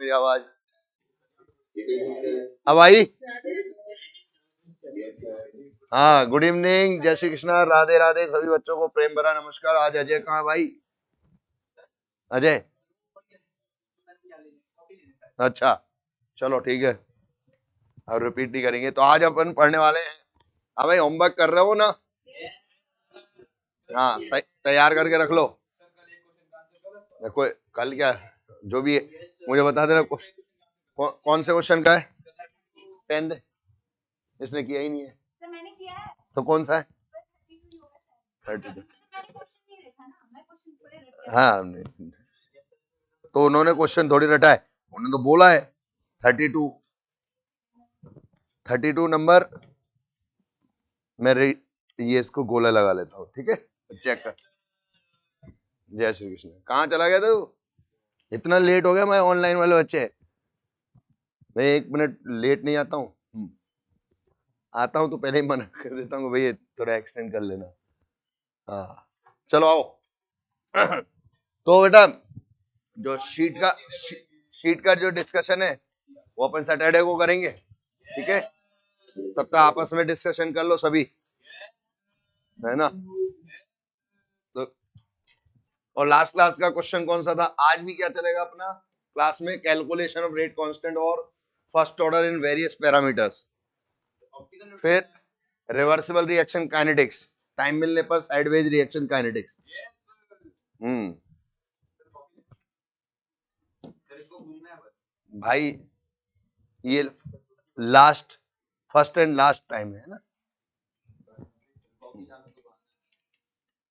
मेरी आवाज अब आई? हाँ, गुड इवनिंग, जय श्री कृष्णा, राधे राधे सभी बच्चों को प्रेम भरा नमस्कार। आज अजय कहाँ है भाई? अजय, अच्छा चलो ठीक है, अब रिपीट नहीं करेंगे। तो आज अपन पढ़ने वाले हैं। हाँ भाई, होमवर्क कर रहे हो ना? हाँ, तैयार करके रख लो। देखो कल क्या जो भी है मुझे बता देना। कौन से क्वेश्चन का है? पेन दे, इसने किया ही नहीं है। सर मैंने किया है। तो कौन सा है? 32। हाँ, तो उन्होंने क्वेश्चन थोड़ी रटा है, उन्होंने तो बोला है 32 नंबर। मैं ये इसको गोला लगा लेता हूँ, ठीक है? चेक कर। जय श्री कृष्ण। कहाँ चला गया तू? इतना लेट हो गया। मैं ऑनलाइन वाले बच्चे, मैं 1 मिनट लेट नहीं आता हूँ। आता हूँ तो पहले ही मना कर देता हूँ, भैया थोड़ा एक्सटेंड कर लेना। हाँ चलो आओ। तो बेटा, जो शीट का जो डिस्कशन है वो अपन सैटरडे को करेंगे, ठीक है? तब तक आपस में डिस्कशन कर लो सभी, है ना? तो और लास्ट क्लास का क्वेश्चन कौन सा था? आज भी क्या चलेगा अपना क्लास में? कैलकुलेशन ऑफ रेट कांस्टेंट और first order in various parameters, फिर रिवर्सिबल रिएक्शन काइनेटिक्स, टाइम मिलने पर साइडवेज रिएक्शन काइनेटिक्स। भाई ये last, first and last time है ना,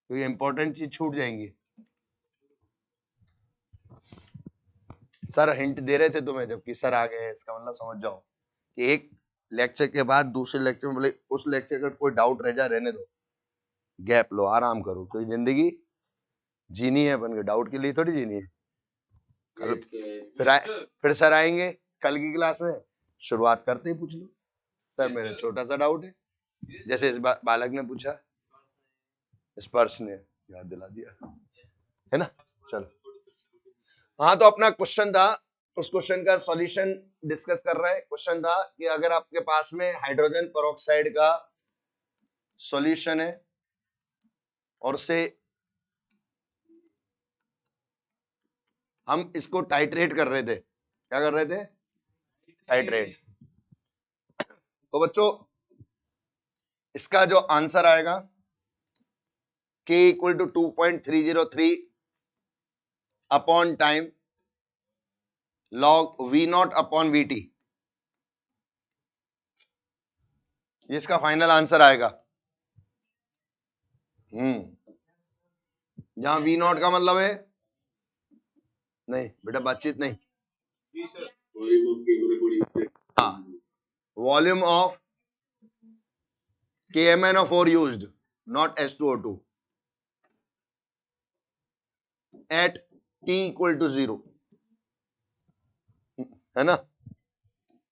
तो ये इंपॉर्टेंट चीज छूट जाएंगी। सर हिंट दे रहे थे तुम्हें, जबकि सर आ गए हैं, इसका मतलब समझ जाओ कि एक लेक्चर के बाद दूसरे लेक्चर में बोले उस लेक्चर का कोई डाउट रह जा, रहने दो, गैप लो, आराम करो। तो जिंदगी जीनी है अपन के डाउट के लिए थोड़ी जीनी है। कल फिर सर आएंगे कल की क्लास में, शुरुआत करते ही पूछ लो, सर मेरा छोटा सा डाउट है, जैसे इस बालक ने पूछा, स्पर्श ने याद दिला दिया, है ना? चलो, हाँ तो अपना क्वेश्चन था, उस क्वेश्चन का सॉल्यूशन डिस्कस कर रहे हैं। क्वेश्चन था कि अगर आपके पास में हाइड्रोजन पेरोक्साइड का सॉल्यूशन है और से हम इसको टाइट्रेट कर रहे थे, क्या कर रहे थे? टाइट्रेट। तो बच्चों इसका जो आंसर आएगा K equal to 2.303 upon time log V not upon VT, ये इसका फाइनल आंसर आएगा। जहां V नॉट का मतलब है, नहीं बेटा बातचीत नहीं, हाँ, volume of KMnO4 used, not H2O2 at T equal to 0, है ना?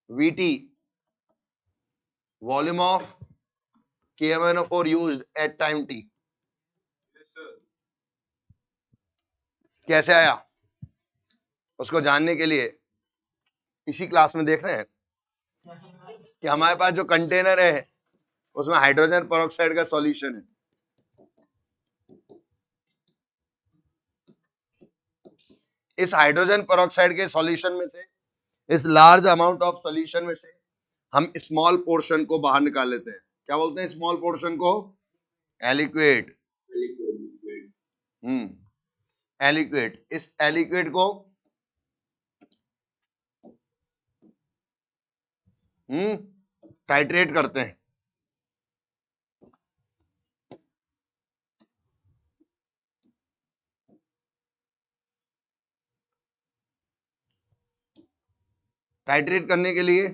VT volume of KMnO4 used at time T। कैसे आया उसको जानने के लिए इसी क्लास में देख रहे हैं कि हमारे पास जो कंटेनर है उसमें हाइड्रोजन पेरोक्साइड का सॉल्यूशन है। इस हाइड्रोजन पेरोक्साइड के सॉल्यूशन में से, इस लार्ज अमाउंट ऑफ सॉल्यूशन में से हम स्मॉल पोर्शन को बाहर निकाल लेते हैं। क्या बोलते हैं स्मॉल पोर्शन को? एलिक्वेट। एलिक्वेट। इस एलिक्वेट को टाइट्रेट करते हैं। टाइट्रेट करने के लिए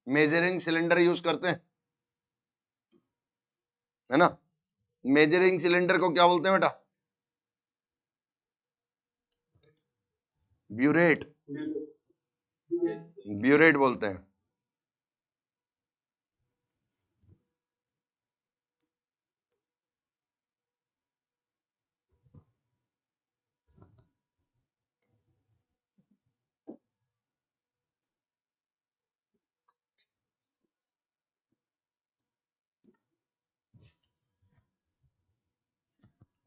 मेजरिंग सिलेंडर यूज करते हैं, है ना? मेजरिंग सिलेंडर को क्या बोलते हैं बेटा? ब्यूरेट। ब्यूरेट बोलते हैं।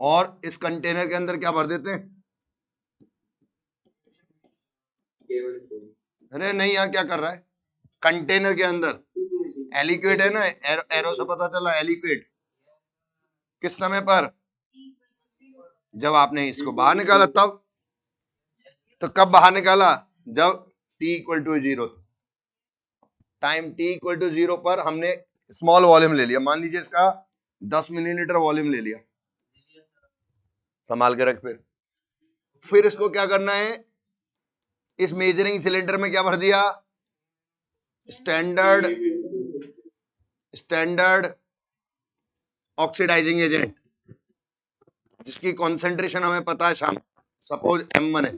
और इस कंटेनर के अंदर क्या भर देते हैं? अरे नहीं, यहाँ क्या कर रहा है? कंटेनर के अंदर एलिक्वेट है ना, एरो से पता चला एलिक्वेट। किस समय पर? जब आपने इसको बाहर निकाला तब। तो कब बाहर निकाला? जब t इक्वल टू 0 था। टाइम t इक्वल टू 0 पर हमने स्मॉल वॉल्यूम ले लिया, मान लीजिए इसका 10 मिलीलीटर वॉल्यूम ले लिया, संभाल के रख। फिर इसको क्या करना है? इस मेजरिंग सिलेंडर में क्या भर दिया? स्टैंडर्ड ऑक्सीडाइजिंग एजेंट, जिसकी कॉन्सेंट्रेशन हमें पता है, सपोज M1 है,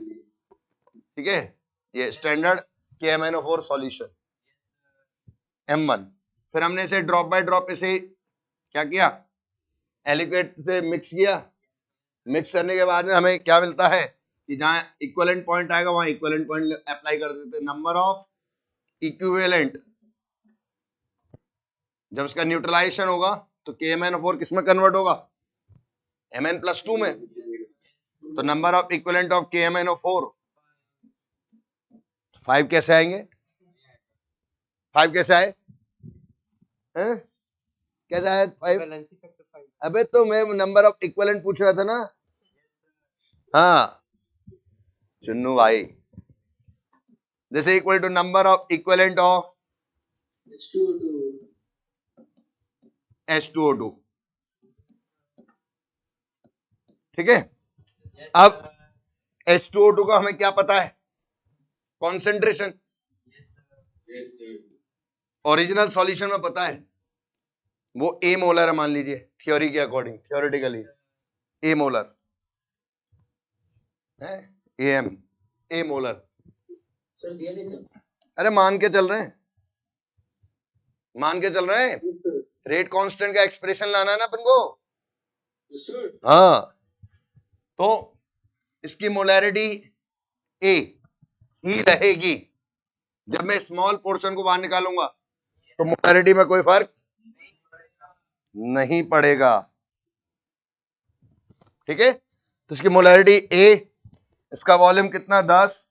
ठीक है, ये स्टैंडर्ड KMnO4 सॉल्यूशन M1। फिर हमने इसे ड्रॉप बाय ड्रॉप इसे क्या किया? एलिक्वेट से मिक्स किया। मिक्स करने के बाद में हमें क्या मिलता है कि जहां इक्विवेलेंट पॉइंट आएगा वहां इक्विवेलेंट पॉइंट अप्लाई कर देते हैं। नंबर ऑफ इक्विवेलेंट, जब इसका न्यूट्रलाइजेशन होगा तो KMnO4 किस में कन्वर्ट होगा? Mn+2 में। तो number of equivalent of KMnO4 5 कैसे आएंगे? 5 कैसे आए? कैसे आए 5? अबे तो मैं नंबर ऑफ इक्विवेलेंट पूछ रहा था ना। हाँ चुन्नू भाई, this is equal to number of equivalent of H2O2, ठीक है। अब H2O2 का हमें क्या पता है? कॉन्सेंट्रेशन ओरिजिनल सॉल्यूशन में पता है, वो A मोलर है, मान लीजिए थ्योरी के अकॉर्डिंग, थ्योरेटिकली A मोलर है, AM A मोलर। अरे मान के चल रहे हैं, रेट कांस्टेंट का एक्सप्रेशन लाना है ना अपन को। हाँ, तो इसकी मोलैरिटी A ही रहेगी। जब मैं स्मॉल पोर्शन को बाहर निकालूंगा तो मोलैरिटी में कोई फर्क नहीं पड़ेगा, ठीक है। तो इसकी मोलैरिटी A, इसका वॉल्यूम कितना? 10।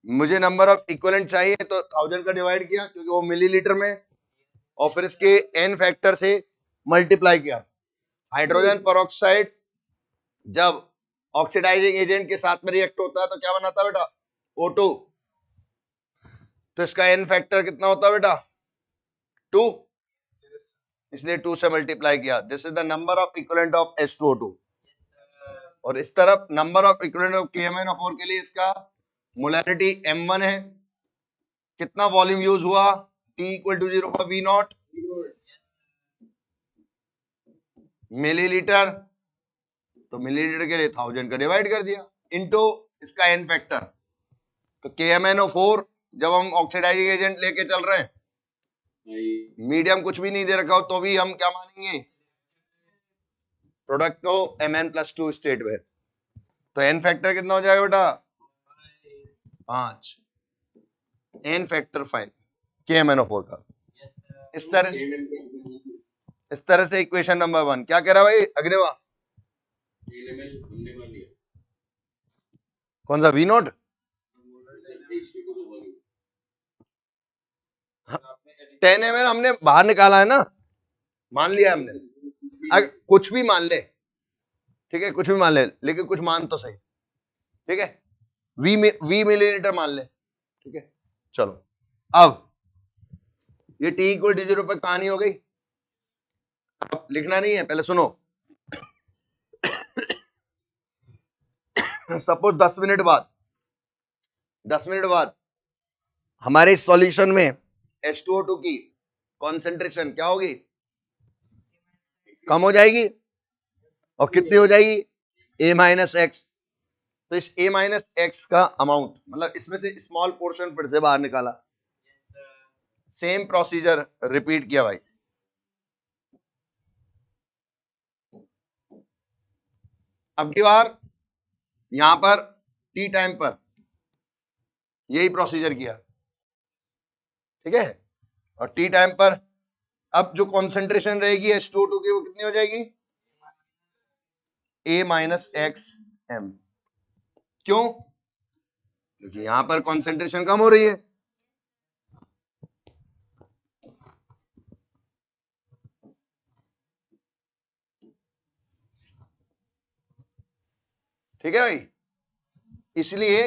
मुझे नंबर ऑफ इक्विवेलेंट चाहिए तो 1000 का डिवाइड किया क्योंकि वो मिलीलीटर में, और फिर इसके n फैक्टर से मल्टीप्लाई किया। हाइड्रोजन पेरोक्साइड जब ऑक्सीडाइजिंग एजेंट के साथ में रिएक्ट होता है तो क्या बनाता है बेटा? O2। तो इसका n फैक्टर कितना होता है बेटा? 2, इसलिए 2 से मल्टीप्लाई किया। This is the number of equivalent of H2O2। और इस तरफ number of equivalent of KMnO4 के लिए इसका मोलैरिटी M1 है। कितना वॉल्यूम यूज हुआ? T इक्वल टू 0 पर V0 मिलीलीटर, तो मिलीलीटर के लिए 1000 का डिवाइड कर दिया इनटू इसका n फैक्टर। तो KMnO4 जब हम ऑक्सीडाइजिंग एजेंट लेके चल रहे हैं, मीडियम कुछ भी नहीं दे रखा हो तो भी हम क्या मानेंगे? प्रोडक्ट को Mn+2 स्टेट में। तो n फैक्टर कितना हो जाएगा बेटा? 5, n फैक्टर 5 KMnO4 का। इस तरह से इक्वेशन नंबर 1। क्या कह रहा भाई अग्निवा? कौन सा V0? हाँ, 10 ml हमने बाहर निकाला है ना, मान लिया हमने। अगर कुछ भी मान ले, ठीक है, कुछ भी मान ले, लेकिन कुछ मान तो सही, ठीक है। V मिलीलीटर मान ले, ठीक है। चलो अब ये T इक्वल टू 0 पर कहानी हो गई। अब लिखना नहीं है, पहले सुनो। सपोज 10 मिनट बाद हमारे सॉल्यूशन में H2O2 की कॉन्सेंट्रेशन क्या होगी? कम हो जाएगी। और कितनी हो जाएगी? A-X। तो इस A-X का अमाउंट, मतलब इसमें से स्मॉल पोर्शन फिर से बाहर निकाला। सेम प्रोसीजर रिपीट किया भाई। अब की बार यहां पर T टाइम पर यही प्रोसीजर किया, ठीक है। और T टाइम पर अब जो कॉन्सेंट्रेशन रहेगी H2O2 की वो कितनी हो जाएगी? ए माइनस एक्स एम। क्यों? क्योंकि यहां पर कॉन्सेंट्रेशन कम हो रही है। ठीक है भाई, इसलिए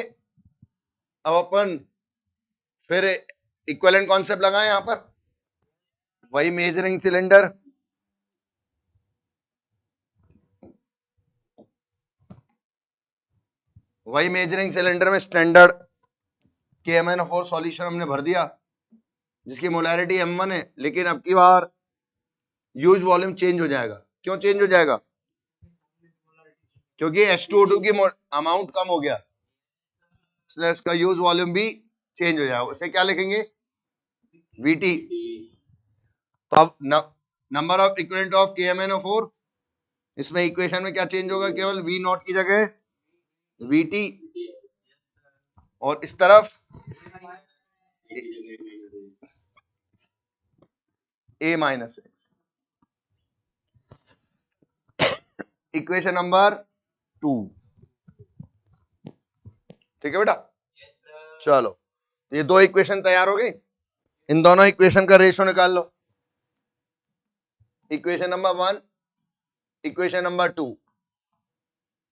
अब अपन फिर इक्विवेलेंट कॉन्सेप्ट लगाएं यहां पर। वही मेजरिंग सिलेंडर, वही मेजरिंग सिलेंडर में स्टैंडर्ड KMnO4 सॉल्यूशन हमने भर दिया, जिसकी मोलैरिटी M1 है, लेकिन अब की बार यूज वॉल्यूम चेंज हो जाएगा। क्यों चेंज हो जाएगा? क्योंकि H2O2 की अमाउंट कम हो गया, इसलिए इसका यूज वॉल्यूम भी चेंज हो जाएगा। उसे क्या लिखेंगे? VT। तो अब number of equivalent of KMnO4, इसमें इक्वेशन में क्या चेंज होगा? केवल V नॉट की जगह VT, और इस तरफ A minus x. Equation number 2। ठीक है बेटा, चलो ये दो इक्वेशन तैयार हो गई। इन दोनों इक्वेशन का रेशो निकाल लो। Equation number 1, equation number 2,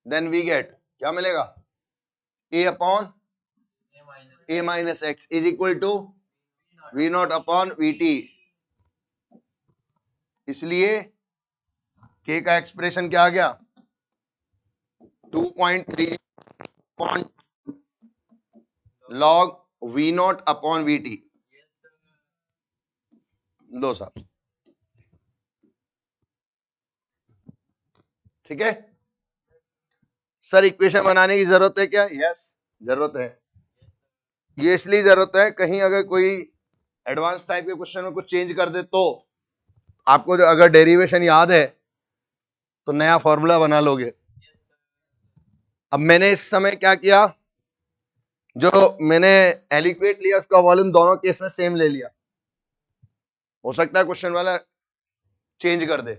then we get क्या मिलेगा? A upon A minus x is equal to V not upon VT। इसलिए K का एक्सप्रेशन क्या आ गया? 2.3 log V not upon VT। दो साहब, ठीक है सर। इक्वेशन बनाने की जरूरत है क्या? यस, जरूरत है। ये इसलिए जरूरत है, कहीं अगर कोई एडवांस टाइप के क्वेश्चन में कुछ चेंज कर दे तो आपको जो अगर डेरिवेशन याद है तो नया फॉर्मूला बना लोगे। अब मैंने इस समय क्या किया, जो मैंने एलिक्वेट लिया उसका वॉल्यूम दोनों केस में सेम ले लिया। हो सकता है क्वेश्चन वाला चेंज कर दे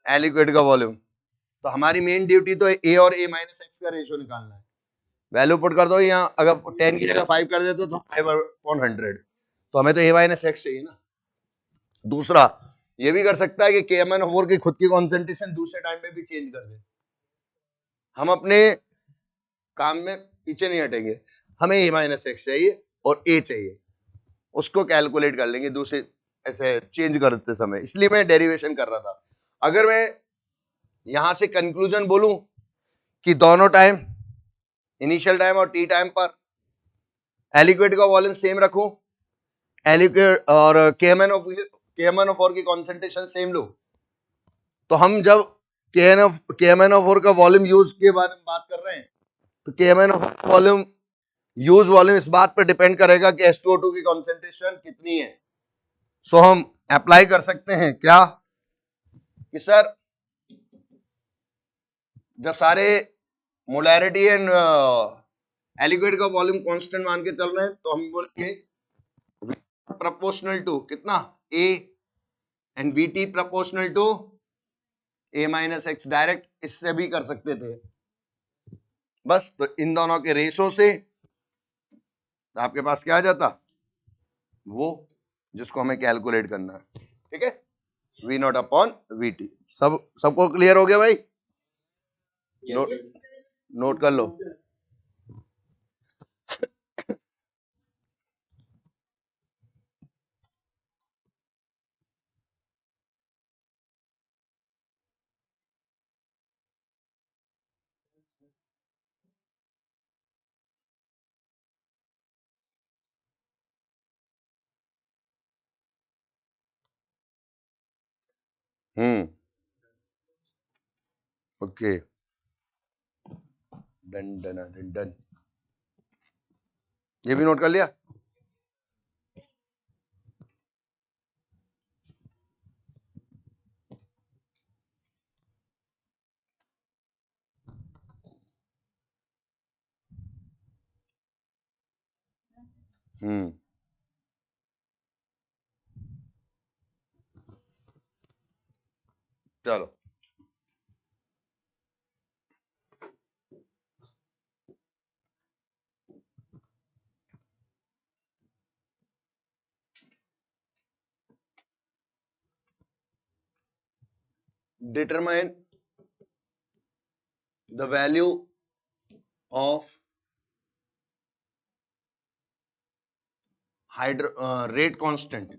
एलिक्वेट का वॉल्यूम, तो हमारी मेन ड्यूटी तो ए और ए माइनस एक्स का रेशियो निकालना है। वैल्यू पुट कर दो, यहाँ अगर 10 की जगह 5 कर देते तो 5/100, तो हमें तो ए माइनस एक्स चाहिए ना। दूसरा ये भी कर सकता है कि KMnO4 की खुद की कॉन्सेंट्रेशन दूसरे टाइम पे भी चेंज कर दे। हम अपने काम में पीछे नहीं हटेंगे, हमें ए माइनस एक्स चाहिए और ए चाहिए, उसको कैलकुलेट कर लेंगे दूसरे ऐसे चेंज करते समय। इसलिए मैं डेरिवेशन कर रहा था। अगर मैं यहां से कंक्लूजन बोलूं कि दोनों टाइम, इनिशियल टाइम और टी टाइम पर एलिक्वेट का वॉल्यूम सेम रखूं, एलिक्वेट और KMnO4 की कॉन्सेंट्रेशन सेम लो, तो हम जब KMnO4 का वॉल्यूम यूज के बारे में बात कर रहे हैं तो KMnO4 वॉल्यूम यूज वॉल्यूम इस बात पर डिपेंड करेगा कि H2O2 की कॉन्सेंट्रेशन कितनी है। सो हम अप्लाई कर सकते हैं क्या कि सर जब सारे मोलैरिटी एंड एलिक्वेट का वॉल्यूम कांस्टेंट मान के चल रहे हैं तो हम बोलेंगे प्रोपोर्शनल टू कितना A and VT proportional to A minus x. Direct इससे भी कर सकते थे बस, तो इन दोनों के रेशो से तो आपके पास क्या आ जाता, वो जिसको हमें कैलकुलेट करना है। ठीक है, V नॉट अपॉन VT। सबको क्लियर हो गया भाई? नोट नोट कर लो। Okay, done done done done. ये भी नोट कर लिया। चलो determine the value of rate constant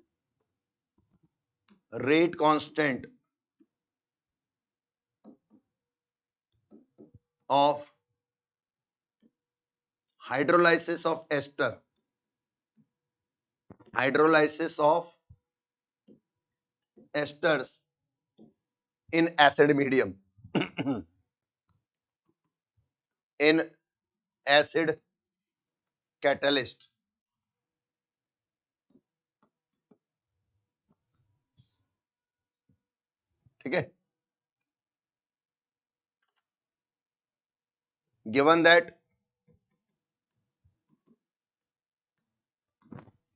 of hydrolysis of esters in acid medium in acid catalyst. ठीक है, गिवन दैट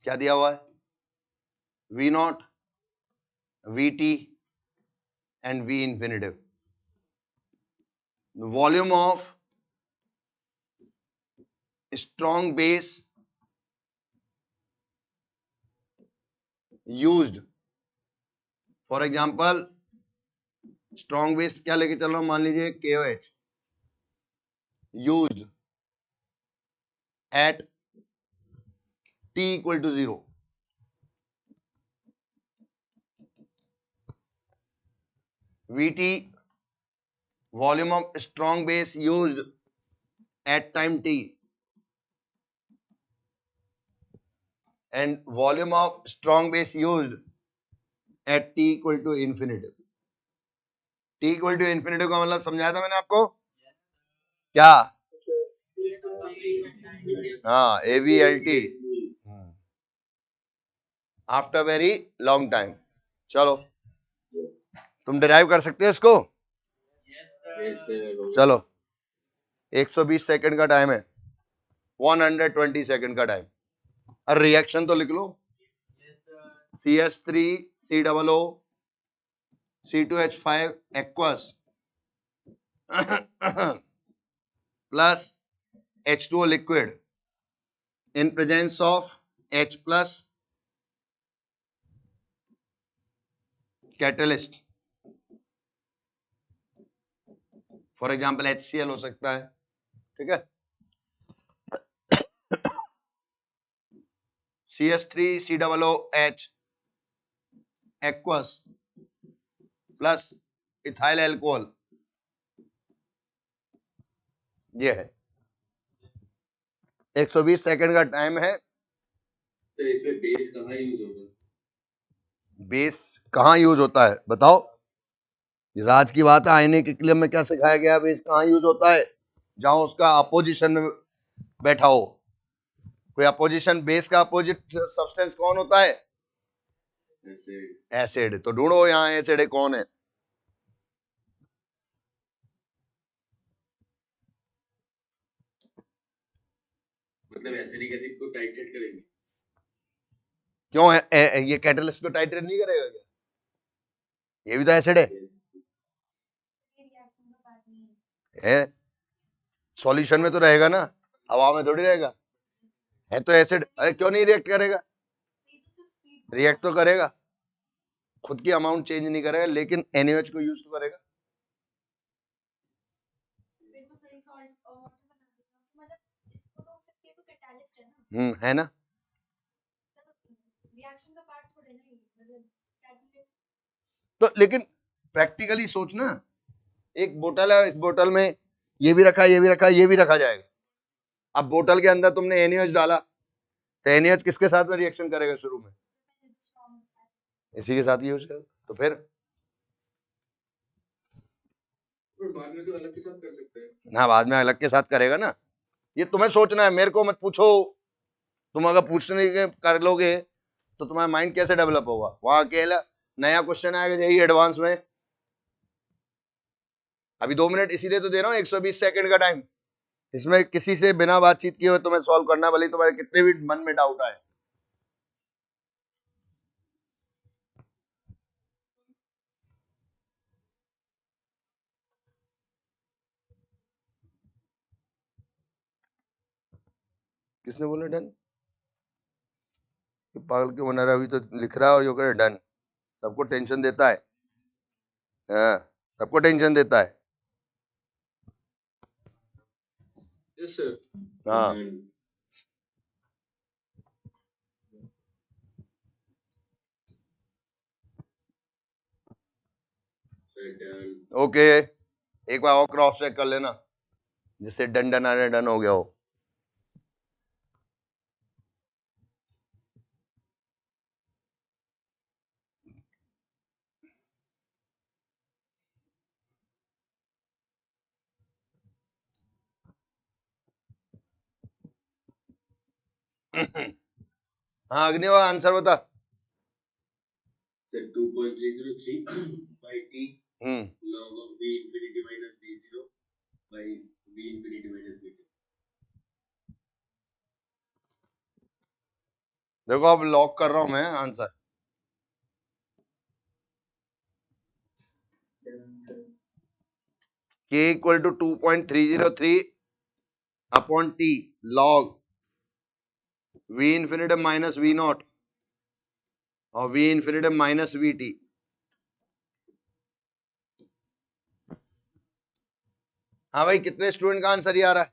क्या दिया हुआ है, V not, VT and V infinitive. The volume of strong base used, for example strong base क्या लेके चल रहा हूं, मान लीजिए KOH used at T equal to 0. VT, volume of strong base used at time T, and volume of strong base used at T equal to infinitive. T equal to infinitive का मतलब समझाया था मैंने आपको क्या, हाँ AVLT after very long time. चलो तुम डिराइव कर सकते हो इसको, चलो 120 सेकंड का टाइम है, 120 सेकंड का टाइम. और रिएक्शन तो लिख लो, CH3 COO C2H5 aqueous plus H2O liquid in presence of H plus catalyst, for example HCl हो सकता है. ठीक है, CH3 COOH aqueous plus ethyl alcohol, ये है. 120 सेकंड का टाइम है. तो इसमें बेस कहाँ यूज होगा, बेस कहाँ यूज होता है बताओ, राज की बात है. आईने के क्लियर में क्या सिखाया गया, बेस कहाँ यूज होता है, जहां उसका अपोजिशन में बैठा हो. कोई अपोजिशन, बेस का अपोजिट सब्सटेंस कौन होता है, एसिड. तो ढूंढो यहाँ एसिड कौन है. मतलब एसिडिक एसिड को टाइट्रेट करेंगे, क्यों है, ये कैटलिस्ट को टाइट्रेट नहीं करेगा क्या, ये भी तो एसिड है, सॉल्यूशन में तो रहेगा ना, हवा में थोड़ी रहेगा, है तो एसिड. अरे क्यों नहीं रिएक्ट करेगा, रिएक्ट तो करेगा, खुद की अमाउंट चेंज नहीं करेगा, लेकिन NaOH को यूज तो करेगा. है ना. तो लेकिन प्रैक्टिकली सोचना, एक बोतल है, इस बोतल में ये भी रखा, ये भी रखा, ये भी रखा जाएगा. अब बोतल के अंदर तुमने NaOH डाला, तो NaOH किसके साथ में रिएक्शन करेगा शुरू में, इसी के साथ यूज कर. तो फिर बाद में तो अलग के साथ कर सकते हैं ना, बाद में अलग के साथ करेगा ना. ये तुम्हें सोचना है, मेरे को मत पूछो. तुम अगर पूछने के कर लोगे तो तुम्हारा माइंड कैसे डेवलप होगा, वहां अकेला नया क्वेश्चन आएगा यही एडवांस में. अभी 2 मिनट इसीलिए तो दे रहा हूँ, 120 सेकंड का टाइम. इसमें किसी से बिना बातचीत किए हुए तुम्हें सॉल्व करना, भले तुम्हारे कितने भी मन में डाउट आए. किसने बोला डन, पागल क्यों बना रहा, अभी तो लिख रहा है और यो कह डन. सबको टेंशन देता है. हाँ सबको टेंशन देता है। Yes, sir. हाँ And done. ओके, एक बार और क्रॉस चेक कर लेना जिससे डन डन आने डन हो गया हो। हाँ अग्निवा आंसर बता। So 2.303 by t hmm, log of b infinity minus b0 by b infinity minus b2. देखो अब लॉक कर रहा हूं मैं answer. k equal to 2.303 upon T log v infinity minus v not और v infinity minus V T. हाँ भाई, कितने स्टूडेंट का आंसर ही आ रहा है?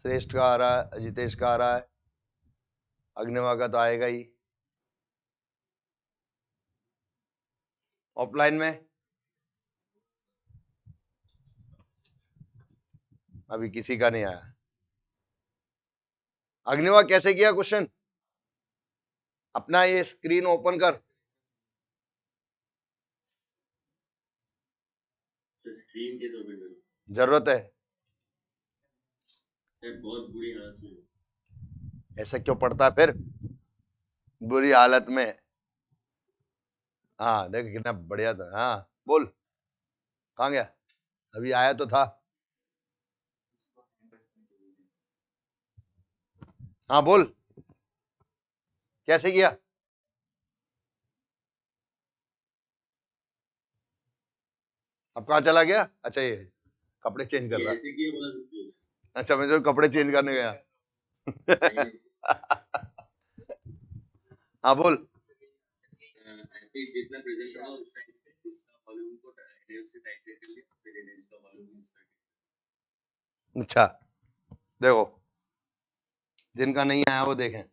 श्रेष्ठ का आ रहा है, अजितेश का आ रहा है, अग्निवा का तो आएगा ही। ऑफलाइन में अभी किसी का नहीं आया। अग्निवा कैसे किया क्वेश्चन? अपना ये स्क्रीन ओपन कर। तो स्क्रीन कैसे ओपन करूं? जरूरत है? सर बहुत बुरी हालत में हूं। ऐसा क्यों पड़ता फिर बुरी हालत में? हाँ देख कितना बढ़िया था। हाँ बोल, कहाँ गया? अभी आया तो था। हाँ बोल, कैसे किया? अब कहाँ चला गया? अच्छा ये कपड़े चेंज कर ये रहा है। ऐसे किए बता सकते हो? अच्छा मैं जो कपड़े चेंज करने गया। नहीं नहीं हाँ बोल। ऐसे ही जितना प्रेजेंट होगा उस टाइम पे उसका वॉल्यूम को एनएल से टाइट्रेट कर लिया फिर एनएल का वॉल्यूम अच्छा देखो, जिनका नहीं आया वो देखें।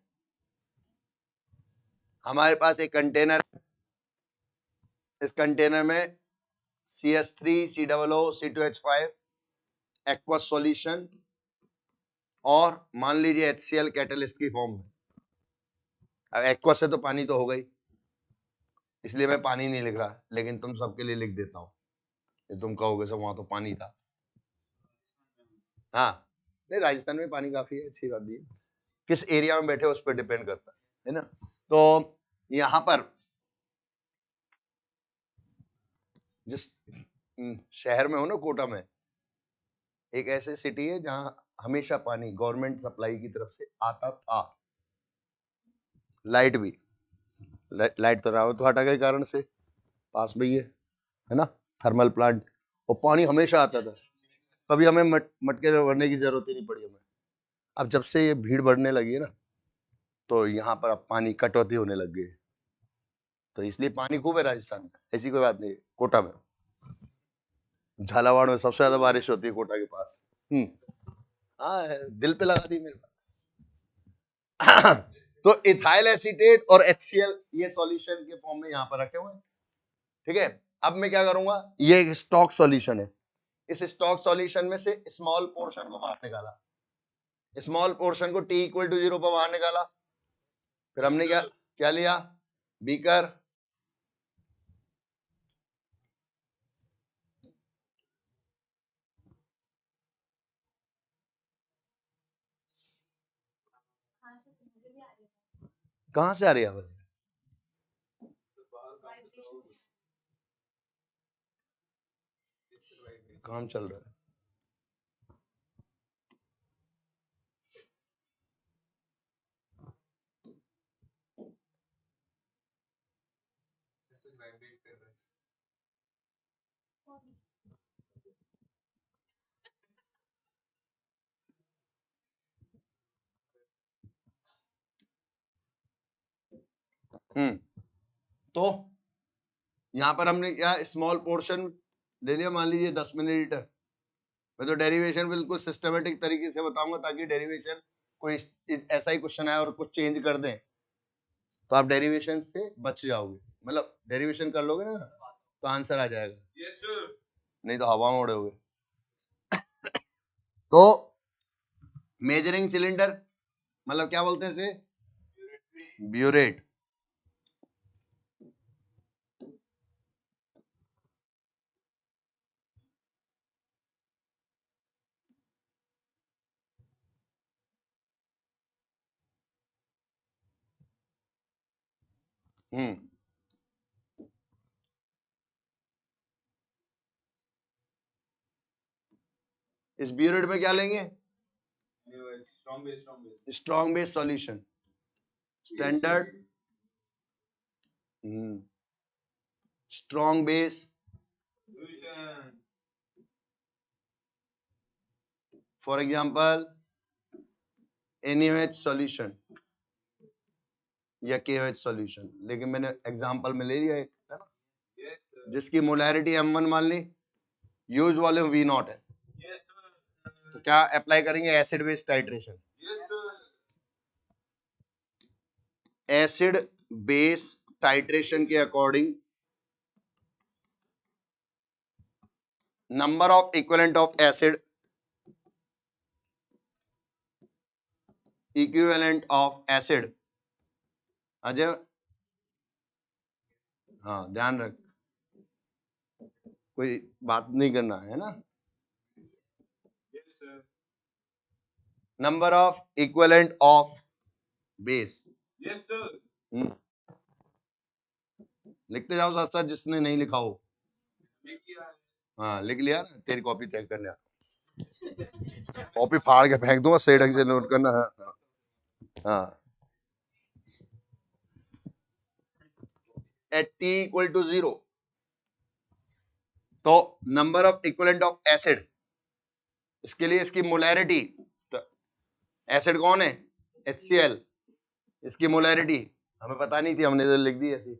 हमारे पास एक कंटेनर, इस कंटेनर में CH3 COO C2H5 aqueous solution और मान लीजिए HCl कैटलिस्ट की फॉर्म में। अब एक्वस से तो पानी तो हो गई, इसलिए मैं पानी नहीं लिख रहा, लेकिन तुम सबके लिए लिख देता हूं कि तुम कहोगे सब वहां तो पानी था। हाँ नहीं, राजस्थान में पानी काफी है, अच्छी बात नहीं है। किस एरिया में बैठे उस पर डिपेंड करता है ना। तो यहाँ पर जिस शहर में हो ना, कोटा में, एक ऐसे सिटी है जहाँ हमेशा पानी गवर्नमेंट सप्लाई की तरफ से आता था। लाइट भी, लाइट तो रावत भाटा के कारण से पास में ही है ना, थर्मल प्लांट, और पानी हमेशा आता था। कभी हमें मटके भरने की जरूरत ही नहीं पड़ी हमें। अब जब से ये भीड़ बढ़ने लगी है ना, तो यहाँ पर अब पानी कटौती होने लग गई है। तो इसलिए पानी खूब है राजस्थान में, ऐसी कोई बात नहीं है। कोटा में, झालावाड़ में सबसे ज्यादा बारिश होती है कोटा के पास। हाँ दिल पे लगा दी मेरे पास। तो इथाइल एसीटेट और HCl ये सॉल्यूशन के फॉर्म में यहाँ पर रखे हुए हैं। ठीक है, अब मैं क्या करूंगा, ये एक स्टॉक सॉल्यूशन है, इस स्टॉक सॉल्यूशन में से स्मॉल पोर्शन को बाहर निकाला, स्मॉल पोर्शन को T इक्वल टू 0 पर बाहर निकाला। फिर हमने क्या क्या लिया, बीकर, कहां से आ रही है आवाज? काम चल रहा है। तो यहाँ पर हमने क्या स्मॉल पोर्शन ले लिया, मान लीजिए 10 मिलीलीटर। मैं तो डेरिवेशन बिल्कुल सिस्टमेटिक तरीके से बताऊंगा ताकि डेरिवेशन कोई ऐसा ही क्वेश्चन आए और कुछ चेंज कर दें तो आप डेरिवेशन से बच जाओगे, मतलब डेरिवेशन कर लोगे ना तो आंसर आ जाएगा। Yes, sir. नहीं तो हवा में उड़ोगे। तो मेजरिंग सिलेंडर मतलब क्या बोलते हैं इसे? ब्यूरेट। इस ब्यूरेट में क्या लेंगे? Strong base, strong base. Strong base solution, standard strong base Solution. For example NaOH solution या KOH सॉल्यूशन, लेकिन मैंने एग्जांपल में ले लिया एक, है ना, Yes, sir. जिसकी मोलैरिटी M1 मान ली, यूज वॉल्यूम V0 है, Yes, sir. तो क्या अप्लाई करेंगे? Acid base titration. Yes, sir. Acid base titration के according number of equivalent of acid, equivalent of acid, Ajay हाँ ध्यान रख, कोई बात नहीं करना है ना। Yes, sir. Number of equivalent of base, Yes, sir. लिखते जाओ साथ साथ, जिसने नहीं लिखा हो। लिखिए। हाँ लिख लिया ना, तेरी कॉपी चेक करने आ, कॉपी फाड़ के फेंक दूंगा, सही ढंग से नोट करना है। हाँ एट T इक्वल टू 0, तो number of equivalent of acid, इसके लिए इसकी मोलैरिटी, तो एसिड कौन है? HCl, इसकी मोलैरिटी हमें पता नहीं थी, हमने तो लिख दी ऐसी।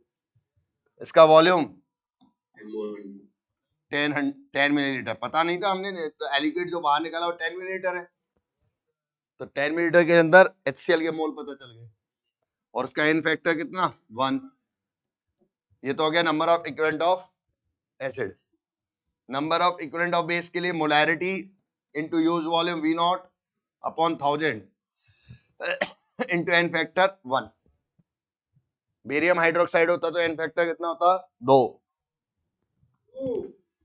इसका वॉल्यूम M1 10 मिलीलीटर, पता नहीं था हमने, तो एलिक्विड जो बाहर निकाला वो 10 मिलीलीटर है, तो 10 मिलीलीटर के अंदर HCl के मोल पता चल गए, और उसका इन फैक्टर कितना? 1। ये तो हो गया number of equivalent of acid. Number of equivalent of base के लिए molarity into use volume V0 upon 1000 into N factor 1। Barium hydroxide होता तो एन फैक्टर कितना होता? 2।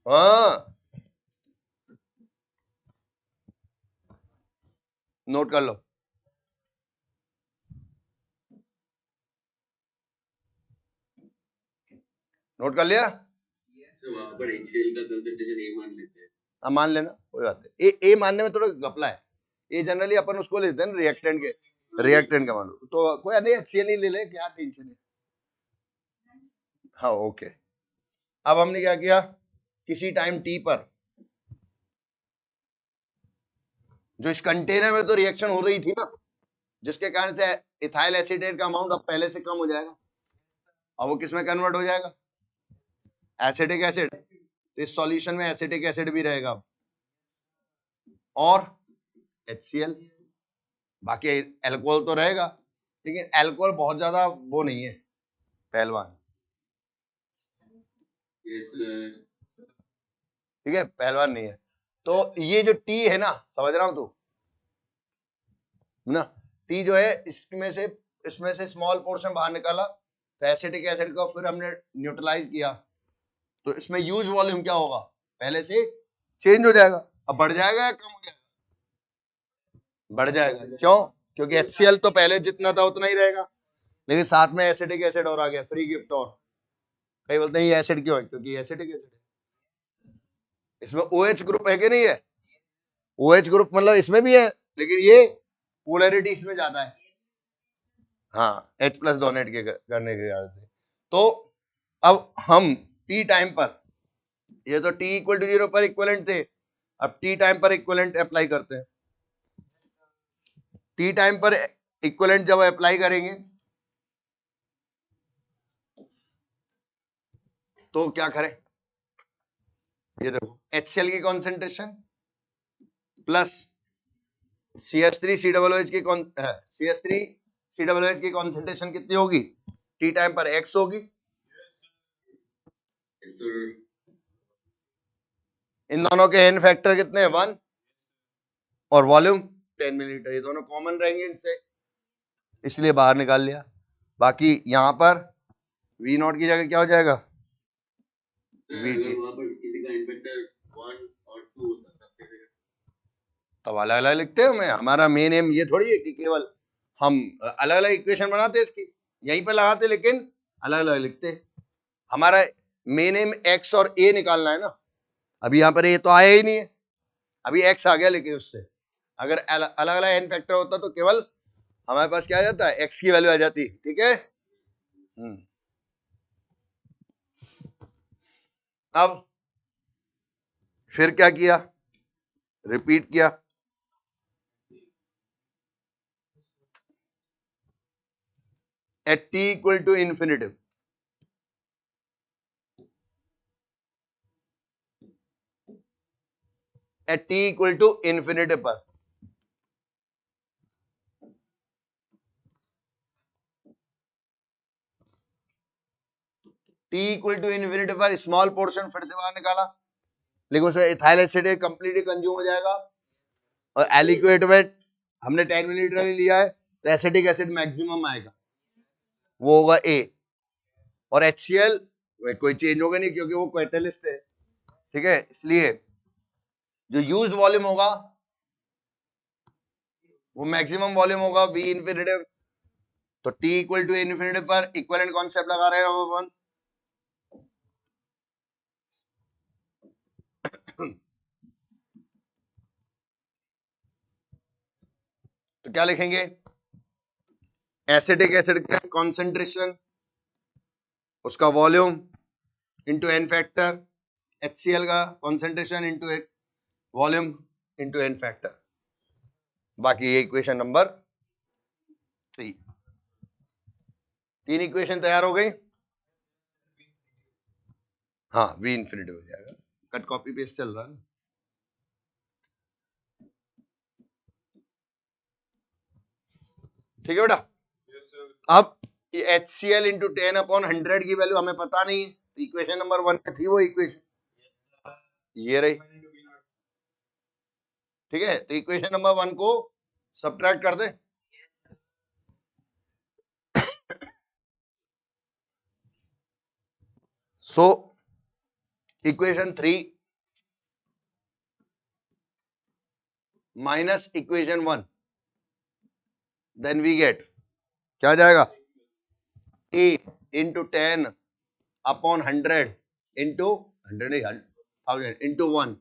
हाँ नोट कर लो। नोट कर लिया? तो वहाँ पर HCl का कंसंट्रेशन A मान लेते हैं। अब मान लेना, कोई बात नहीं। ए मानने में थोड़ा घपला है, ये जनरली अपन उसको लेते हैं रिएक्टेंट के, रिएक्टेंट का मान लो, तो कोई नहीं HCl ही ले ले, क्या टेंशन है। हाँ ओके। अब हमने क्या किया, किसी टाइम T पर जो इस कंटेनर में तो रिएक्शन हो रही थी ना, जिसके कारण से इथाइल एसीटेट का अमाउंट अब पहले से कम हो जाएगा, अब वो किस में कन्वर्ट हो जाएगा? Acetic acid. तो इस सॉल्यूशन में एसिटिक एसिड भी रहेगा और HCl, बाकी अल्कोहल तो रहेगा, लेकिन अल्कोहल बहुत ज्यादा वो नहीं है पहलवान, Yes, sir. ठीक है, पहलवान नहीं है। तो ये जो टी है ना, समझ रहा हूं तू ना, टी जो है इसमें से स्मॉल पोर्शन बाहर निकाला, तो एसिटिक एसिड को फिर हमने न्यूट्रलाइज किया, तो इसमें यूज वॉल्यूम क्या होगा? पहले से चेंज हो जाएगा। अब बढ़ जाएगा या कम हो जाएगा? बढ़ जाएगा। क्यों? क्योंकि HCl तो पहले जितना था उतना ही रहेगा, लेकिन साथ में एसिटिक एसिड और आ गया, फ्री गिफ्ट। और कई बोलते हैं ये एसिड क्यों है? क्योंकि एसिटिक एसिड है। इसमें OH ग्रुप है कि नहीं है? OH ग्रुप मतलब इसमें भी है, लेकिन ये पोलैरिटी इसमें ज्यादा है, हाँ H+ डोनेट के करने के कारण से। तो अब हम T टाइम पर, ये तो T इक्वल टू 0 पर इक्विवेलेंट थे, अब T टाइम पर इक्विवेलेंट अप्लाई करते हैं। T टाइम पर इक्विवेलेंट जब अप्लाई करेंगे तो क्या करें, ये देखो HCl की कॉन्सेंट्रेशन प्लस CH3COOH की CH3COOH की कॉन्सेंट्रेशन कितनी होगी, T टाइम पर X होगी। Yes, sir. इन दोनों के N फैक्टर कितने हैं, 1 और वॉल्यूम 10 मिलीलीटर, ये दोनों कॉमन रहेंगे इनसे, इसलिए बाहर निकाल लिया। बाकी यहां पर V0 की जगह क्या हो जाएगा, Sir, VT। अगर वहाँ पर किसी का इन्फेक्टर 1 और 2 होता तब कैसे करते? तब अलग अलग लिखते हैं हमें, हमारा मेन एम ये थोड़ी है कि केवल हम अलग अलग इक्वेशन बनाते इसकी, यहीं पे लगाते, लेकिन अलग अलग लिखते। हमारा मेन एम एक्स और ए निकालना है ना, अभी यहाँ पर ए तो आया ही नहीं है, अभी एक्स आ गया, लेकिन उससे अगर अलग अलग एन फैक्टर होता तो केवल हमारे पास क्या आ जाता है, एक्स की वैल्यू आ जाती, ठीक है। अब फिर क्या किया, रिपीट किया, at t equal to infinitive, at t equal to infinitive पर t इक्वल टू इंफिनिटिव पर स्मॉल पोर्शन फिर से बाहर निकाला, लेकिन उसमें इथाइल एसिड कंप्लीटली कंज्यूम हो जाएगा, और एलिक्वेट में हमने 10 मिलीलीटर लिया है, तो एसिटिक एसिड मैक्सिमम आएगा, वो होगा A, और HCl कोई चेंज होगा नहीं क्योंकि वो कैटलिस्ट है, ठीक है। इसलिए जो यूज्ड वॉल्यूम होगा वो मैक्सिमम वॉल्यूम होगा V इन्फिनिटिव। तो T इक्वल टू इन्फिनिटिव पर इक्विवेलेंट कॉन्सेप्ट लगा रहे हैं अपन, तो क्या लिखेंगे, एसिटिक एसिड का कॉन्सेंट्रेशन, उसका volume into N factor, HCl का concentration into volume into N factor. बाकी ये इक्वेशन नंबर 3, 3 इक्वेशन तैयार हो गई। हाँ, V इन्फिनिटी हो जाएगा, कट कॉपी पेस्ट चल रहा है ना। ठीक है बेटा। Yes, sir. अब ये HCl इंटू 10/100 की वैल्यू हमें पता नहीं है, इक्वेशन नंबर 1 में थी वो इक्वेशन, ये रही, 1 into V0. ठीक है। तो इक्वेशन नंबर 1 को सब्ट्रैक्ट कर दे, so equation 3 minus equation 1, then we get क्या आ जाएगा, A इंटू 10/100 इंटू 100 नहीं 1000 into 1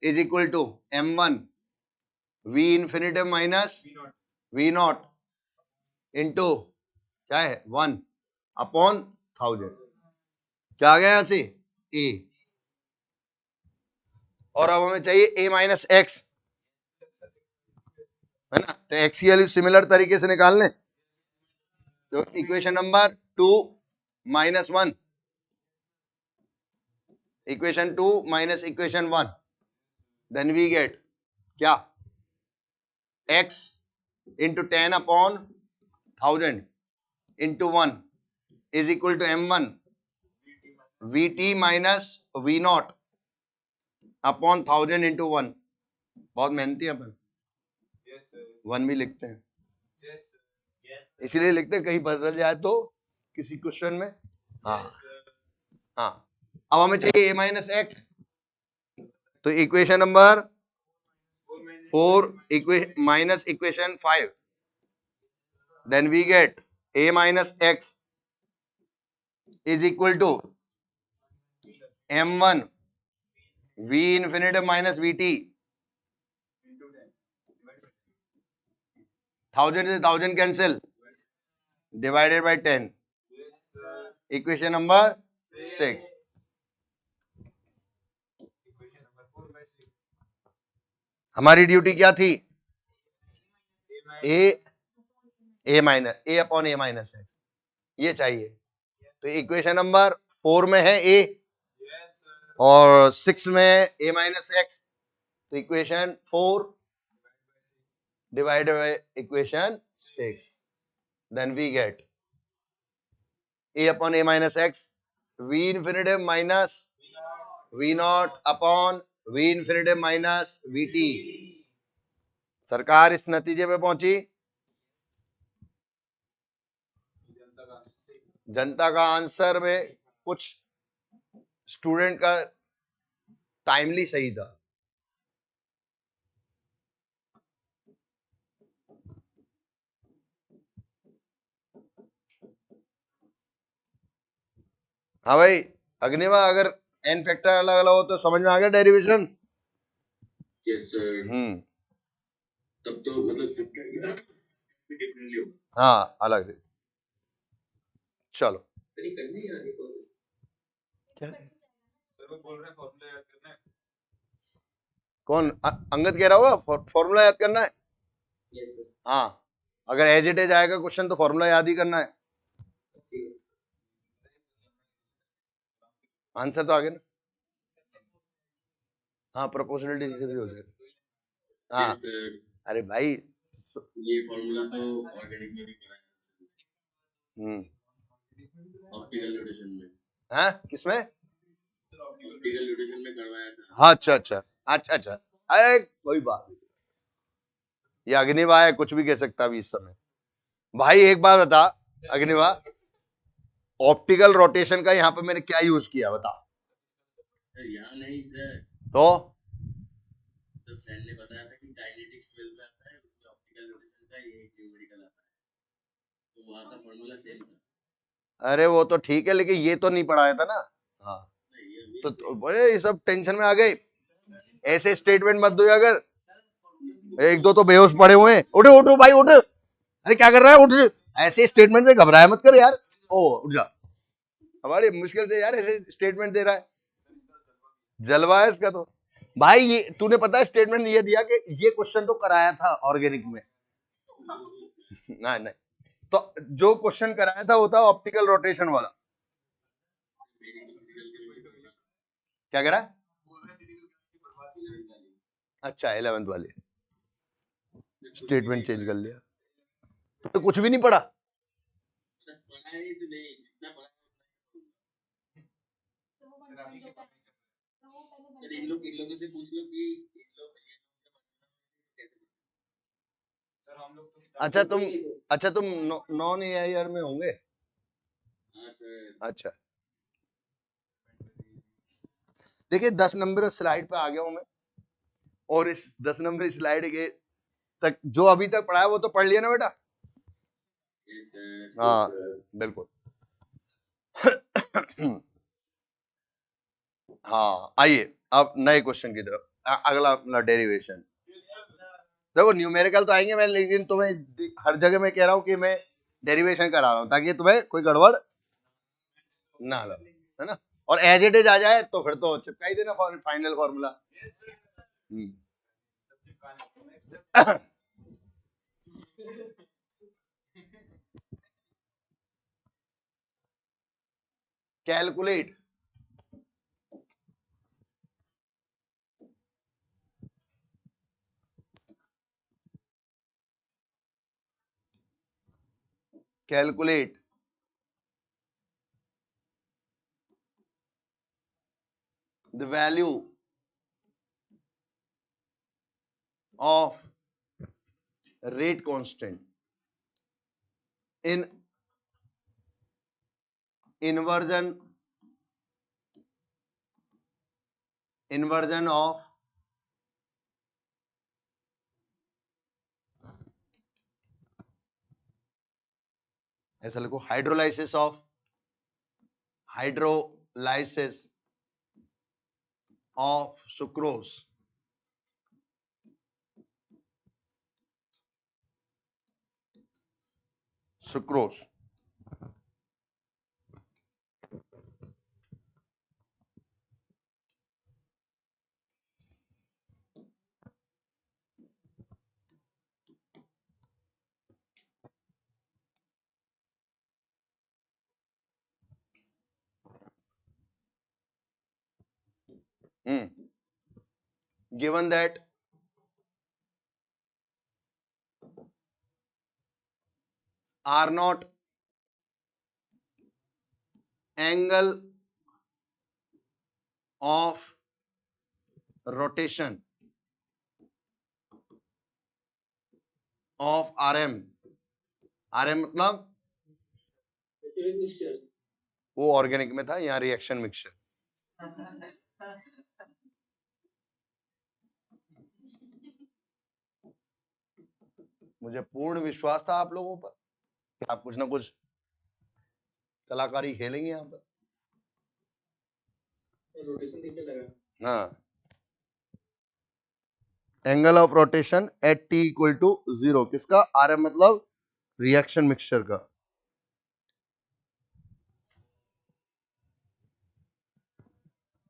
is equal to M1 V infinitive minus V0. V0 into क्या है 1/1000, क्या आ गया यहां से A, और अब हमें चाहिए A माइनस एक्स, है ना। तो एक्स की वैल्यू सिमिलर तरीके से निकालने, तो equation number 2 minus 1, equation 2 minus equation 1, then we get क्या, x into 10/1000 into 1 is equal to M1 VT minus V0 upon 1000 into 1। बहुत मेहनती है अपन, Yes, sir. 1 भी लिखते हैं, Yes, sir. Yes, इसलिए लिखते हैं कहीं बदल जाए तो किसी क्वेश्चन में। हाँ sir. हाँ, अब हमें चाहिए A माइनस एक्स, तो equation number 4 minus equation 5, then we get A minus x is equal to M1 V infinitive minus VT, Into 10. 1000 से 1000 cancel, divided by 10, Yes, sir. Equation number 6। Equation number 4/6. हमारी duty क्या थी, A minus A upon A minus है, ये चाहिए। तो equation number 4 में है A, और 6 में a माइनस एक्स, तो equation 4 divided by equation 6, then we get a upon a minus x, v infinitive minus v naught upon v infinitive minus vt। सरकार इस नतीजे पे पहुंची, जनता का आंसर सही। जनता का आंसर में कुछ स्टूडेंट का टाइमली सही था। हाँ भाई अग्निवा, अगर एन फैक्टर अलग अलग हो तो समझ में आ गया डेरिवेशन। Yes sir. तब तो मतलब सबका डिफरेंटली होगा। हाँ अलग है। चलो अरे करनी है आगे कॉल। क्या सर वो बोल रहे हैं फॉर्मूला याद करना है। कौन अंगद कह रहा होगा फॉर्मूला याद करना है? Yes sir. हाँ अगर एज इट इज आएगा क्वेश्चन तो फॉर्मूला याद ही करना है। आंसर तो आगे ना, हाँ प्रोपोर्शनलिटी से भी हो जाएगा। हाँ यस सर। अरे भाई ये फॉर्मूला तो ऑर्गेनिक में भी कराया ऑप्टिकल रोटेशन में। हाँ किसमें? ऑप्टिकल रोटेशन में करवाया था। हाँ अच्छा अच्छा अच्छा अच्छा, अरे कोई बात नहीं, ये अग्निवा है, कुछ भी कह सकता अभी इस समय। भाई एक बात बता अग्निवा, ऑप्टिकल रोटेशन का यहाँ पे मैंने क्या यूज किया बता सर यहाँ नहीं सर, तो। तो सर ने बताया था कि काइनेटिक्स 12 में आता है, उसमें ऑप्टिकल रोटेशन का ये न्यूमेरिकल आता है, तो वहाँ का फॉर्मूला सेम था। अरे वो तो ठीक है लेकिन ये तो नहीं पढ़ाया था ना। हाँ तो ये सब टेंशन में आ गए, ऐसे स्टेटमेंट मत दो अगर। एक दो तो बेहोश पड़े हुए हैं, उठो उठो भाई उठ, अरे क्या कर रहा है उठ, ऐसे स्टेटमेंट से घबराया मत कर यार। ओ उठ जा, हमारी मुश्किल से यार ऐसे स्टेटमेंट दे रहा है, जलवा है इसका तो। भाई ये तूने पता है स्टेटमेंट ये दिया कि ये क्वेश्चन तो कराया था ऑर्गेनिक में नहीं नहीं, तो जो क्वेश्चन कराया था वो था ऑप्टिकल रोटेशन वाला। क्या करा? अच्छा 11th वाले स्टेटमेंट चेंज कर लिया, तो कुछ भी नहीं पढ़ा। पढ़ा ही तो नहीं, जितना पढ़ा सर इन लोगों से पूछ लो कि इन लोग कैसे। सर हम लोग तो अच्छा तुम नॉन एआईआर में होंगे? हाँ सर। अच्छा देखिए 10 नंबर स्लाइड पे आ गया हूं मैं, और इस 10 नंबर स्लाइड के तक जो अभी तक पढ़ा है वो तो पढ़ लिया ना बेटा। Yes sir. हाँ बिल्कुल हाँ आइए अब नए क्वेश्चन की तरफ, अगला अपना डेरिवेशन। देखो न्यूमेरिकल तो आएंगे मैं, लेकिन तुम्हें हर जगह मैं कह रहा हूं कि मैं डेरिवेशन करा रहा हूं ताकि तुम्हें कोई गड़बड़ ना लगे, है ना। और एज इट इज आ जाए तो फिर तो चिपका ही देना final formula. Calculate calculate the value of rate constant in inversion of ऐसा लिखो hydrolysis of sucrose. Sucrose given that R naught angle of rotation of RM, RM मतलब वो ऑर्गेनिक में था, यहाँ रिएक्शन मिक्सचर। मुझे पूर्ण विश्वास था आप लोगों पर कि आप कुछ ना कुछ कलाकारी खेलेंगे यहाँ पर। रोटेशन देखने लगा। हाँ, angle of rotation at T equal to 0 किसका? आर एम मतलब रिएक्शन मिक्सचर का।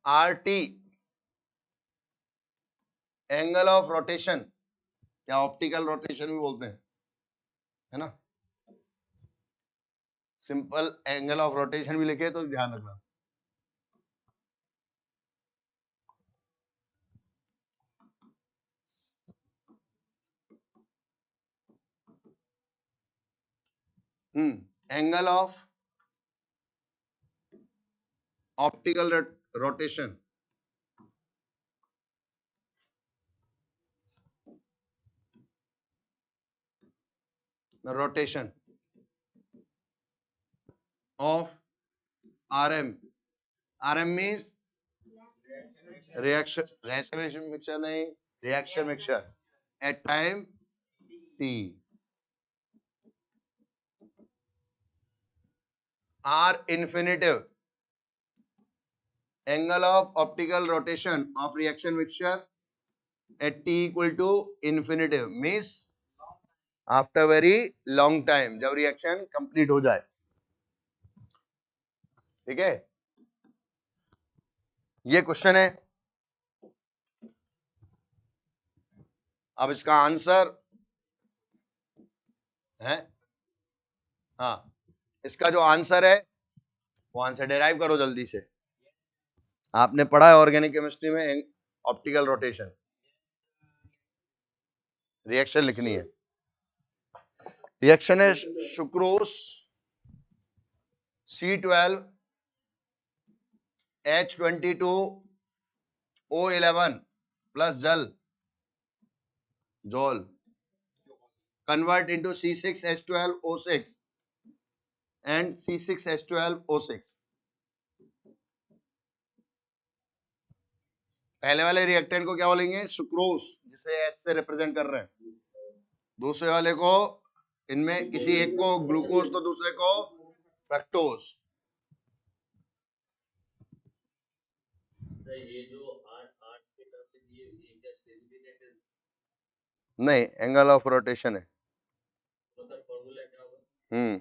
R T angle of rotation, क्या ऑप्टिकल रोटेशन भी बोलते हैं, है ना? सिंपल एंगल ऑफ रोटेशन भी लिखे तो ध्यान रखना। Angle of optical rotation rotation of RM, RM means reaction mixture नहीं, reaction mixture at time T। R infinitive angle of optical rotation of reaction mixture at T equal to infinitive means after very long time, जब reaction complete हो जाए। ठीक है, ये question है। अब इसका आंसर है, हाँ, इसका जो आंसर है वो आंसर डेराइव करो जल्दी से। आपने पढ़ा है ऑर्गेनिक केमिस्ट्री में ऑप्टिकल रोटेशन, रिएक्शन लिखनी है। रिएक्शन है sucrose C12 H22 O11 plus जल जोल convert into C6H12O6 and C6H12O6। पहले वाले रिएक्टेंट को क्या बोलेंगे? सुक्रोज, जिसे H से रिप्रेजेंट कर रहे हैं। दूसरे वाले को, इनमें किसी एक को ग्लूकोज तो दूसरे को फ्रक्टोज। ये जो आठ आठ के तरफ से ये क्या स्पेसिफिक है? नहीं, एंगल ऑफ रोटेशन है। मतलब फॉर्मूला क्या होगा?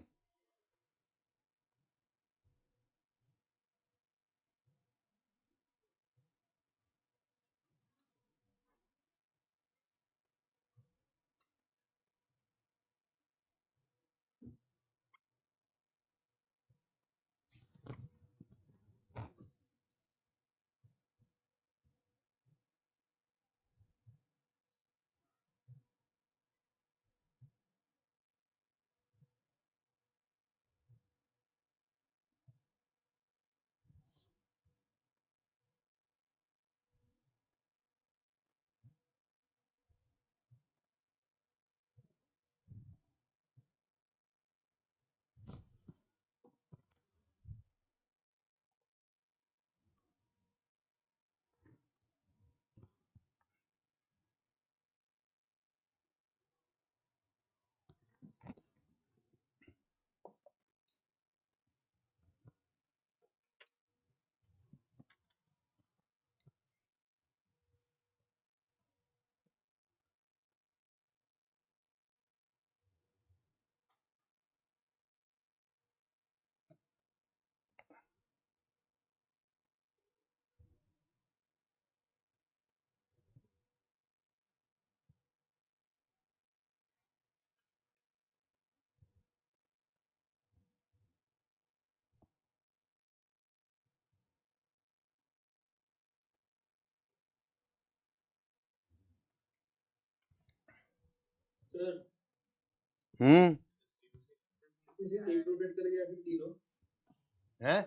है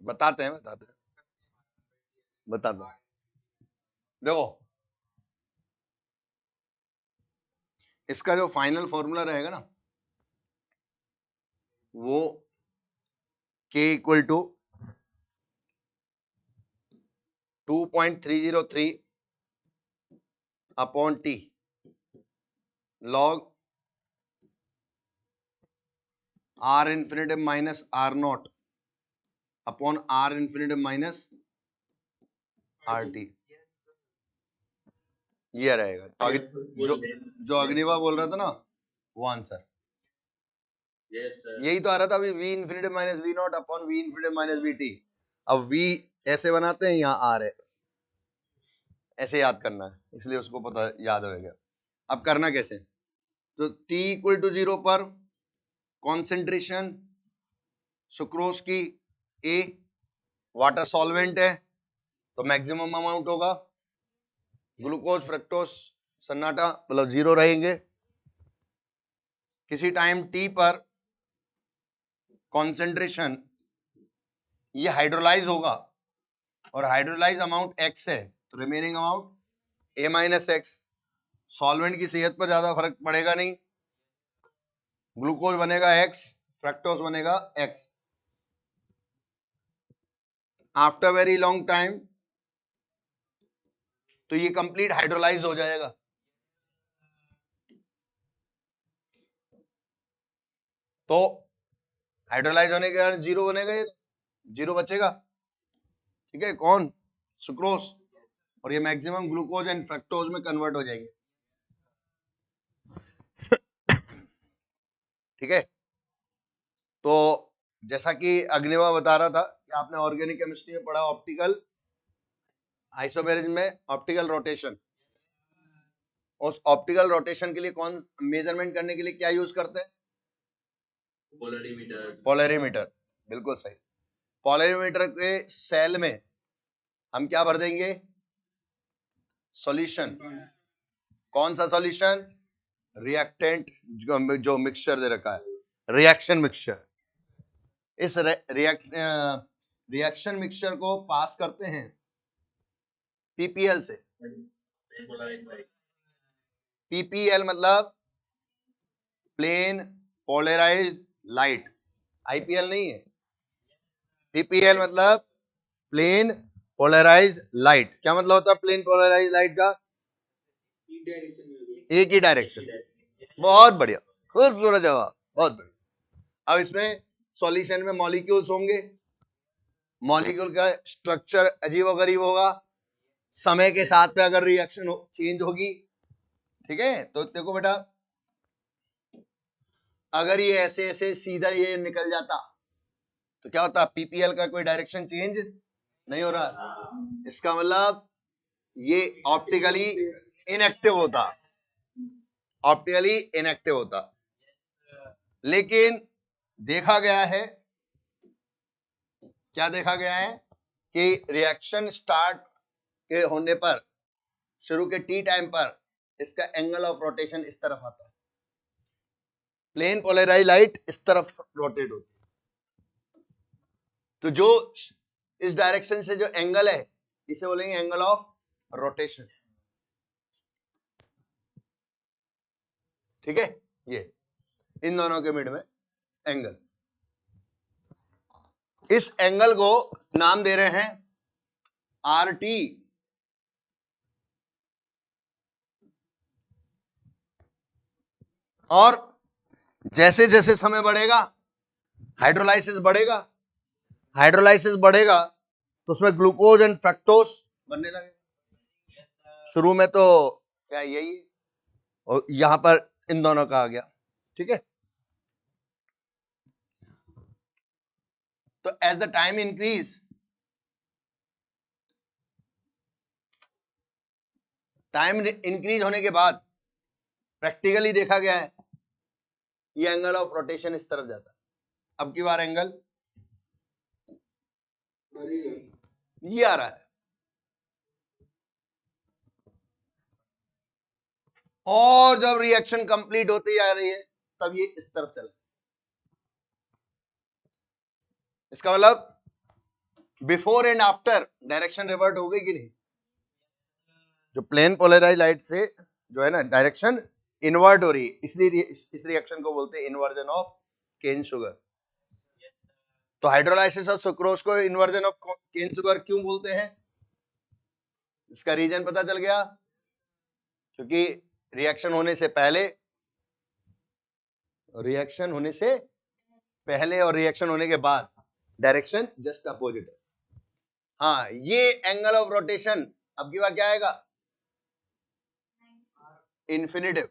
बताते हैं देखो इसका जो फाइनल फॉर्मूला रहेगा ना वो k equal to 2.303 upon t log r infinity minus R not upon r infinity minus R T ये रहेगा। तो जो अग्निवा बोल रहा था ना वो आंसर यही तो आ रहा था अभी v infinity minus V not upon v infinity minus V T. अब v ऐसे बनाते हैं, यहाँ r है, ऐसे याद करना है, इसलिए उसको पता याद हो गया। अब करना कैसे, तो t इक्वल टू 0 पर कॉन्सेंट्रेशन सुक्रोज की a वाटर सॉल्वेंट है तो मैक्सिमम अमाउंट होगा, ग्लूकोज फ्रक्टोज सन्नाटा मतलब 0 रहेंगे। किसी टाइम t पर कॉन्सेंट्रेशन ये हाइड्रोलाइज होगा और हाइड्रोलाइज अमाउंट x है तो remaining amount a minus x. Solvent की सेहत पर ज्यादा फर्क पड़ेगा नहीं, ग्लूकोज बनेगा x, फ्रक्टोज बनेगा x। After very long time तो ये कंप्लीट हाइड्रोलाइज हो जाएगा। तो हाइड्रोलाइज होने के बाद 0 बनेगा, ये 0 बचेगा, ठीक है, कौन, सुक्रोज, और ये मैक्सिमम ग्लूकोज एंड फ्रक्टोज में कन्वर्ट हो जाएंगे, ठीक है। तो जैसा कि अग्निवा बता रहा था कि आपने ऑर्गेनिक केमिस्ट्री में पढ़ा ऑप्टिकल आइसोमेरिज्म में ऑप्टिकल रोटेशन। उस ऑप्टिकल रोटेशन के लिए कौन मेजरमेंट करने के लिए क्या यूज करते हैं, पोलरीमीटर, बिल्कुल सही। पोलरीमीटर के सेल में हम क्या भर देंगे, सॉल्यूशन। कौन सा सॉल्यूशन, रिएक्टेंट, जो मिक्सचर दे रखा है, रिएक्शन मिक्सचर। इस रिएक्शन मिक्सचर को पास करते हैं पीपीएल से। पीपीएल मतलब प्लेन पोलराइज्ड लाइट, आईपीएल नहीं है। पीपीएल मतलब प्लेन पोलराइज्ड लाइट। क्या मतलब होता है प्लेन पोलराइज्ड लाइट का, एक ही डायरेक्शन। बहुत बढ़िया, खूबसूरत जवाब, बहुत बढ़िया। अब इसमें सॉल्यूशन में मॉलिक्यूल्स होंगे, मॉलिक्यूल का स्ट्रक्चर अजीबोगरीब होगा, समय के साथ पे अगर रिएक्शन चेंज होगी, ठीक है। तो देखो बेटा, अगर ये ऐसे ऐसे सीधा ये निकल जाता तो क्या होता, पीपीएल का कोई डायरेक्शन चेंज नहीं हो रहा, इसका मतलब ये ऑप्टिकली इनएक्टिव होता, ऑप्टिकली इनएक्टिव होता। लेकिन देखा गया है, क्या देखा गया है कि रिएक्शन स्टार्ट के होने पर, शुरू के टी टाइम पर इसका एंगल ऑफ रोटेशन इस तरफ आता है, प्लेन पोलराइज्ड लाइट इस तरफ रोटेट होती है। तो जो इस डायरेक्शन से जो एंगल है इसे बोलेंगे एंगल ऑफ रोटेशन, ठीक है। ये इन दोनों के मिड में एंगल, इस एंगल को नाम दे रहे हैं आर टी। और जैसे जैसे समय बढ़ेगा हाइड्रोलाइसिस बढ़ेगा, हाइड्रोलाइसिस बढ़ेगा तो उसमें ग्लूकोज एंड फ्रक्टोज बनने लगेगा। शुरू में तो क्या यही, और यहां पर इन दोनों का आ गया, ठीक है। तो as the time increase, time increase होने के बाद प्रैक्टिकली देखा गया है ये एंगल ऑफ रोटेशन इस तरफ जाता है। अब की बार एंगल ये आ रहा है, और जब रिएक्शन कंप्लीट होती जा रही है तब ये इस तरफ चला। इसका मतलब before and after direction revert हो गई कि नहीं? जो प्लेन पोलराइज लाइट से जो है ना डायरेक्शन इन्वर्ट हो रही है, इसलिए इस रिएक्शन को बोलते हैं इन्वर्जन ऑफ केन शुगर। तो हाइड्रोलाइसिस ऑफ सुक्रोज को इन्वर्जन ऑफ केन शुगर क्यों बोलते हैं? इसका रीजन पता चल गया, क्योंकि रिएक्शन होने से पहले और रिएक्शन होने के बाद डायरेक्शन जस्ट अपोजिट है। हाँ, ये एंगल ऑफ रोटेशन अब की बार क्या आएगा? इन्फिनिटिव।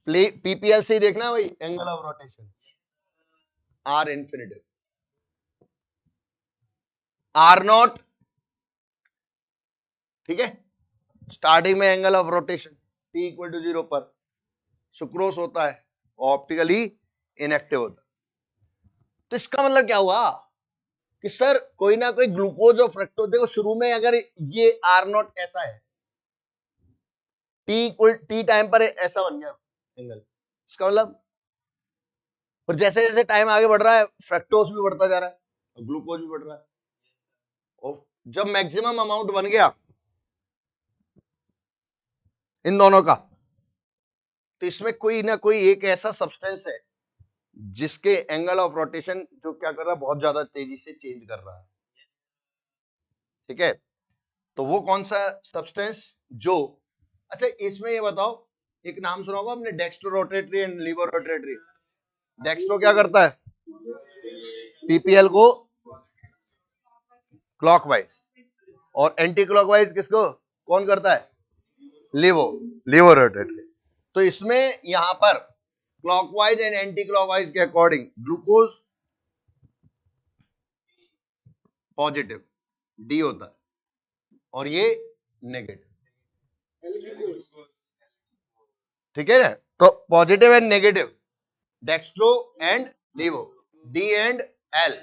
पीपीएलसी देखना भाई, angle of rotation R infinitive, R not, ठीक है। स्टार्टिंग में angle of rotation T equal to 0 पर सुक्रोज होता है, ऑप्टिकली इनएक्टिव होता है। तो इसका मतलब क्या हुआ कि सर कोई ना कोई ग्लूकोज और फ्रक्टोज, देखो शुरू में अगर ये आर नॉट ऐसा है, टी टाइम पर ऐसा बन गया एंगल, इसका मतलब और जैसे जैसे टाइम आगे बढ़ रहा है फ्रक्टोज भी बढ़ता जा रहा है और ग्लूकोज भी बढ़ रहा है, और जब मैक्सिमम अमाउंट बन गया इन दोनों का, तो इसमें कोई ना कोई एक ऐसा सब्सटेंस है जिसके एंगल ऑफ रोटेशन जो क्या कर रहा है, बहुत ज्यादा तेजी से चेंज कर रहा है, ठीक है। तो वो कौन सा सब्सटेंस जो, अच्छा इसमें ये बताओ, एक नाम सुना होगा आपने, dextro rotatory and laevo rotatory. Dextro क्या करता है? पीपीएल को क्लॉकवाइज, और एंटी क्लॉकवाइज किसको कौन करता है? Laevo rotatory. तो इसमें यहां पर क्लॉकवाइज एंड एंटी क्लॉकवाइज के अकॉर्डिंग ग्लूकोज पॉजिटिव डी होता है और ये नेगेटिव, ठीक है ना। तो positive and negative, dextro and laevo, D and L.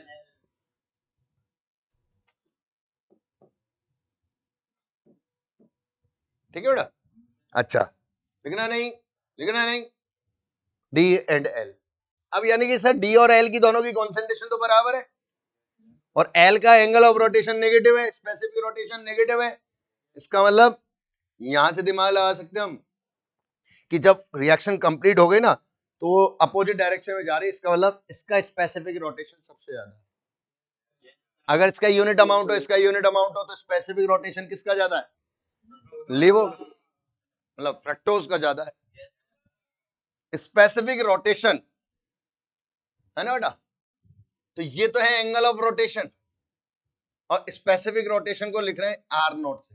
ठीक है बेटा? अच्छा, लिखना नहीं, डी एंड एल। अब यानी कि सर डी और एल की दोनों की कॉन्सेंट्रेशन तो बराबर है, और एल का एंगल ऑफ रोटेशन नेगेटिव है, स्पेसिफिक रोटेशन नेगेटिव है। इसका मतलब यहां से दिमाग लगा सकते हैं हम कि जब रिएक्शन कंप्लीट हो गई ना तो अपोजिट डायरेक्शन में जा रही है, इसका मतलब इसका स्पेसिफिक रोटेशन सबसे ज्यादा है। अगर इसका यूनिट अमाउंट हो, इसका यूनिट अमाउंट हो, तो स्पेसिफिक रोटेशन किसका ज्यादा है? लीवो, मतलब फ्रक्टोज का ज्यादा है। स्पेसिफिक रोटेशन है ना बेटा? तो ये तो है एंगल ऑफ रोटेशन, और स्पेसिफिक रोटेशन को लिख रहे हैं आर नोट से।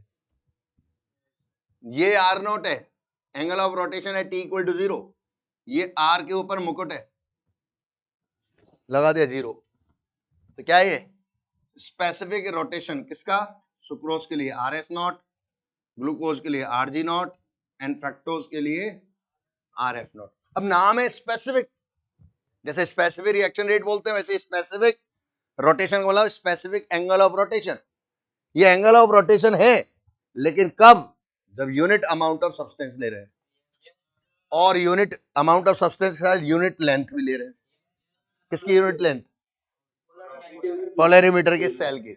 ये आर नोट है, एंगल ऑफ रोटेशन है टी इक्वल टू 0, ये आर के ऊपर मुकुट है, लगा दिया 0। तो क्या है ये? स्पेसिफिक रोटेशन किसका? सुक्रोज के लिए आर एस नॉट, ग्लूकोज के लिए are G not, and fructose के लिए आर एफ नॉट। अब नाम है स्पेसिफिक, जैसे स्पेसिफिक रिएक्शन रेट बोलते हैं वैसे स्पेसिफिक रोटेशन बोला, स्पेसिफिक एंगल ऑफ रोटेशन। ये एंगल ऑफ रोटेशन है, लेकिन कब? जब यूनिट अमाउंट ऑफ सब्सटेंस ले रहे हैं, और यूनिट अमाउंट ऑफ सब्सटेंस के साथ यूनिट लेंथ भी ले रहे हैं। किसकी यूनिट लेंथ? पोलरिमीटर की सेल की।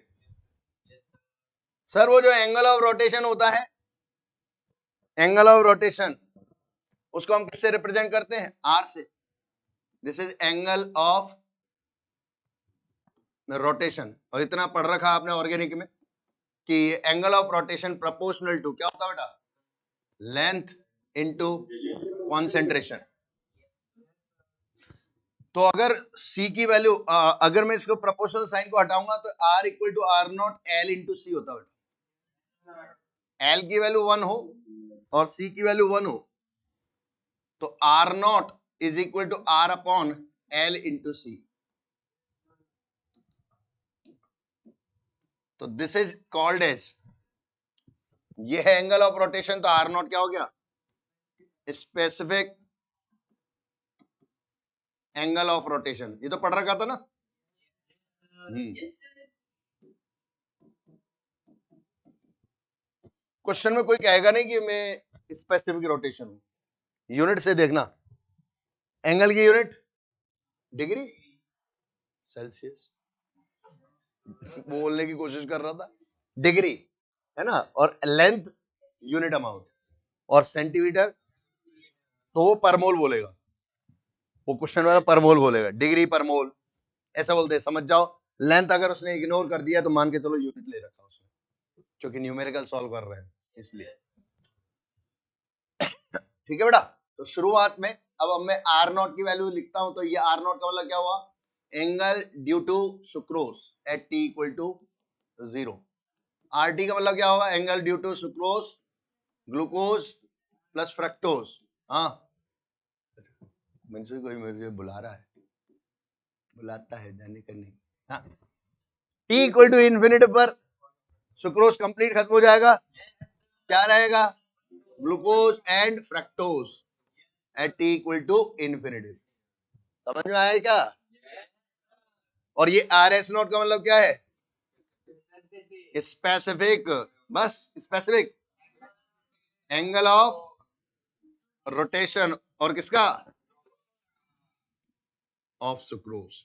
सर वो जो एंगल ऑफ रोटेशन होता है, एंगल ऑफ रोटेशन, उसको हम किससे रिप्रेजेंट करते हैं? आर से। This is angle of rotation. और इतना पढ़ रखा आपने ऑर्गेनिक में कि angle of rotation proportional to क्या होता है बेटा? Length into concentration. तो अगर C की वैल्यू, अगर मैं इसको प्रोपोर्शनल साइन को हटाऊंगा तो R equal to R naught L into C होता बेटा। L की वैल्यू 1 हो और C की वैल्यू 1 हो तो R naught is equal to R upon L into सी। तो दिस इज कॉल्ड एज, ये है एंगल ऑफ रोटेशन। तो R नॉट क्या हो गया? Specific angle of rotation. ये तो पढ़ रखा था ना। क्वेश्चन में कोई कहेगा नहीं कि मैं स्पेसिफिक रोटेशन हो। यूनिट से देखना, एंगल की यूनिट डिग्री, सेल्सियस, बोलने की कोशिश कर रहा था, डिग्री है ना, और लेंथ यूनिट अमाउंट, और सेंटीमीटर तो वो पर मोल बोलेगा, वो क्वेश्चन वाला पर मोल बोलेगा, डिग्री पर मोल ऐसा बोलते हैं, समझ जाओ। लेंथ अगर उसने इग्नोर कर दिया तो मान के चलो यूनिट ले रखा उसने, क्योंकि न्यूमेरिकल सॉल्व कर रहे हैं इसलिए। ठीक है बेटा, तो शुरुआत में अब मैं आर नॉट की वैल्यू लिखता हूं, तो ये आर नॉट का मतलब क्या हुआ, angle due to sucrose at T equal to 0। R T का मतलब क्या होगा, angle due to sucrose glucose plus fructose. हाँ, मुझसे कोई मुझे बुला रहा है, बुलाता है जाने का नहीं। हाँ, टी इक्वल टू इन्फिनिटी पर सुक्रोज कंप्लीट खत्म हो जाएगा, क्या रहेगा, glucose and fructose at T equal to infinity. समझ में आया क्या? और ये आर एस नॉट का मतलब क्या है, स्पेसिफिक, बस स्पेसिफिक एंगल ऑफ रोटेशन और किसका, ऑफ सुक्रोज।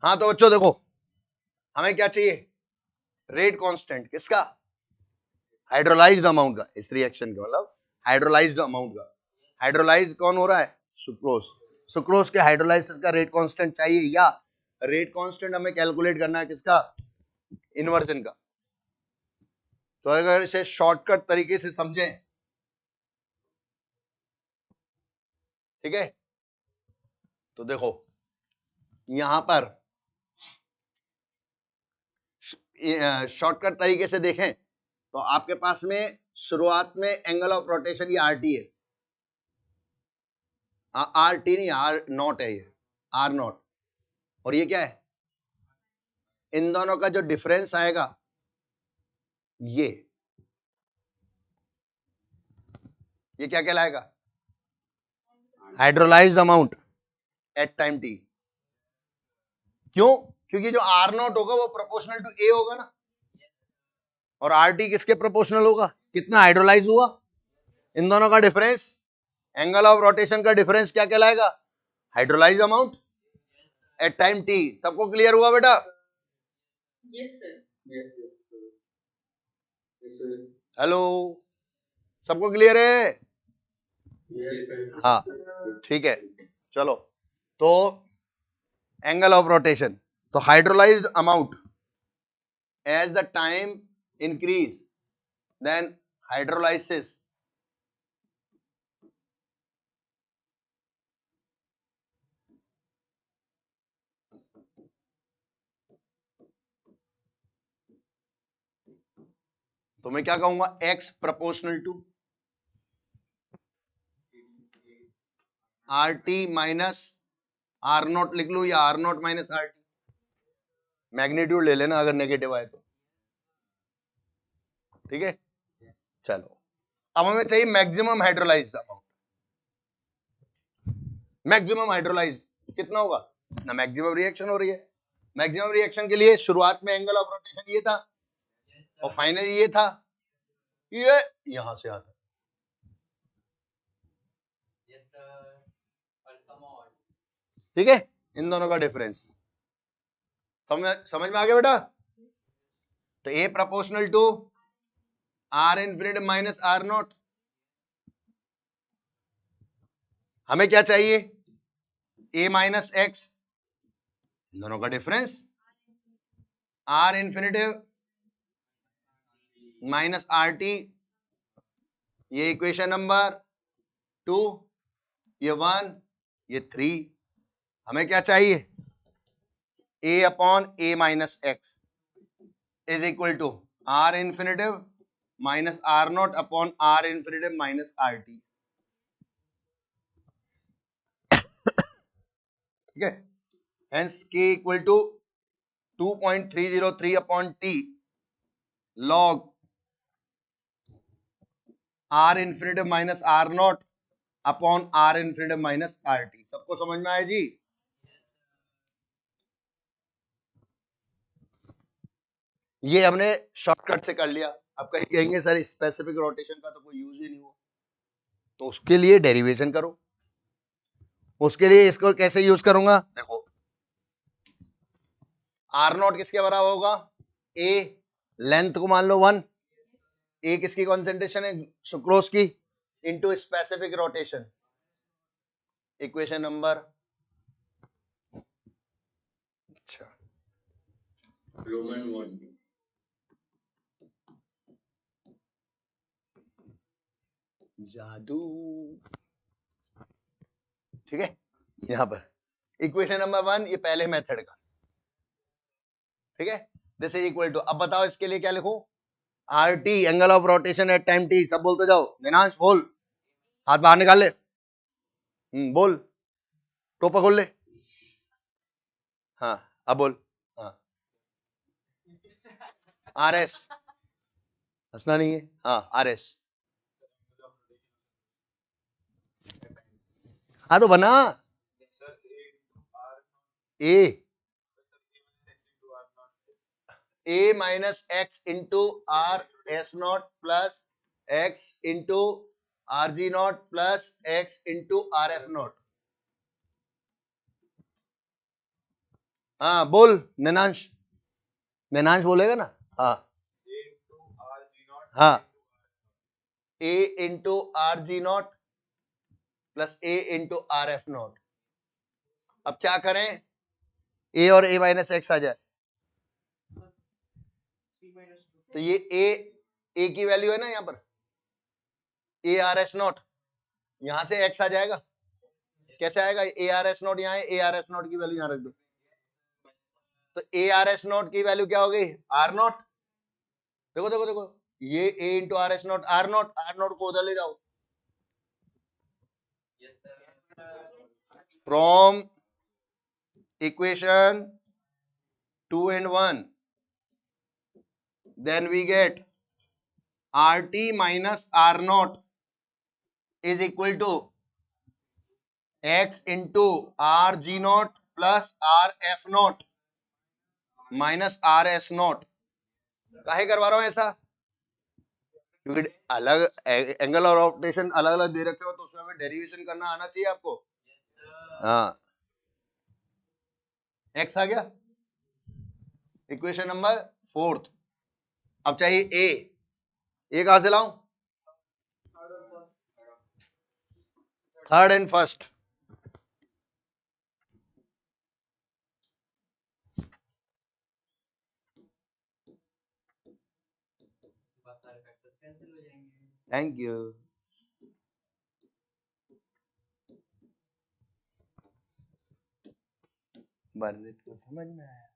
हाँ तो बच्चों देखो, हमें क्या चाहिए, रेट कांस्टेंट किसका, हाइड्रोलाइज्ड अमाउंट का, इस रिएक्शन का मतलब हाइड्रोलाइज्ड अमाउंट का। हाइड्रोलाइज कौन हो रहा है, सुक्रोज। सुक्रोज के हाइड्रोलाइसिस का रेट कांस्टेंट चाहिए, या रेट कांस्टेंट हमें कैलकुलेट करना है किसका, इन्वर्जन का। तो अगर इसे शॉर्टकट तरीके से समझें, ठीक है, तो देखो यहां पर शॉर्टकट तरीके से देखें तो आपके पास में शुरुआत में एंगल ऑफ रोटेशन ये आर टी है, आर टी नहीं आर नॉट है, ये आर नॉट, और ये क्या है, इन दोनों का जो डिफरेंस आएगा ये क्या कहलाएगा, hydrolysed amount at time T. क्यों, क्योंकि जो आर नॉट होगा वो प्रोपोर्शनल टू ए होगा ना, और आर टी किसके प्रोपोर्शनल होगा, कितना हाइड्रोलाइज हुआ, इन दोनों का डिफरेंस, एंगल ऑफ रोटेशन का डिफरेंस क्या कहलाएगा, hydrolyse amount at time T. सबको क्लियर हुआ बेटा, यस सर। हेलो, सबको क्लियर है, यस सर। हाँ ठीक है, चलो तो एंगल ऑफ रोटेशन, तो hydrolysed amount as the time increase then hydrolysis, तो मैं क्या कहूंगा, x proportional to R T minus R not लिख लू, या R not minus R T, magnitude ले लेना अगर नेगेटिव आए तो, ठीक है। चलो अब हमें चाहिए maximum hydrolyse amount, maximum hydrolyse कितना होगा ना, मैक्सिमम रिएक्शन हो रही है, मैक्सिमम रिएक्शन के लिए शुरुआत में एंगल ऑफ रोटेशन ये था और फाइनली ये था, ये यहां से आता, ठीक है, इन दोनों का डिफरेंस समझ में आ गया बेटा। तो A proportional to R infinity minus R naught, हमें क्या चाहिए, ए माइनस एक्स, दोनों का difference, R infinity minus R T, ये इक्वेशन नंबर 2, ये 1, ये 3। हमें क्या चाहिए, A upon A minus x is equal to R infinitive minus R not upon R infinitive minus R T, ठीक है। Hence K equal to 2.303 upon T log R infinitive minus R not upon R infinitive minus R T. सबको समझ में आया जी? ये हमने shortcut से कर लिया। अब कहीं कहेंगे सर स्पेसिफिक रोटेशन का तो कोई यूज ही नहीं हुआ, तो उसके लिए डेरिवेशन करो। उसके लिए इसको कैसे यूज करूंगा? देखो, आर नॉट किसके बराबर होगा? ए, लेंथ को मान लो 1, ए किसकी कॉन्सेंट्रेशन है? सुक्रोज की, into specific rotation. Equation number, अच्छा रोमन 1 जादू, ठीक है। यहां पर इक्वेशन नंबर 1, ये पहले मेथड का, ठीक है। दिस इज इक्वल टू, अब बताओ इसके लिए क्या लिखूं? Are T angle of rotation eight time T. सब बोलते जाओ। निनाश बोल, हाथ बाहर निकाल ले। बोल, टोपा खोल ले। हाँ अब बोल। हाँ आर एस, हंसना नहीं है। हाँ आर एस, हाँ तो बना sir A, A A minus x into R S not plus x into R G naught plus x into R F not. हाँ बोल निनांश, निनांश बोलेगा ना। हाँ into R G naught हाँ, A into R G naught plus A into R F naught. अब क्या करें? ए और ए माइनस एक्स आ जाए, तो ये ए की वैल्यू है ना यहाँ पर, ए आर एस नॉट, यहां से एक्स आ जाएगा। कैसे आएगा? ए आर एस नॉट यहाँ है, ए आर एस नॉट की वैल्यू यहाँ रख दो, तो ए आर एस नॉट की वैल्यू क्या हो गई? R naught. देखो देखो देखो, ये A into R S naught, R naught, R naught को उधर ले जाओ। From equation 2 and 1, then we get RT minus R naught is equal to X into RG naught plus RF naught minus RS naught। काहे करवा रहा हूं ऐसा? क्योंकि अलग एंगल और रोटेशन अलग अलग दे रखे हो, तो उसमें हमें डेरिवेशन करना आना चाहिए आपको। हाँ, एक्स आ गया, इक्वेशन नंबर 4। अब चाहिए ए कहां से लाऊं? Third and first. Thank you. वर्णित को समझ में आया?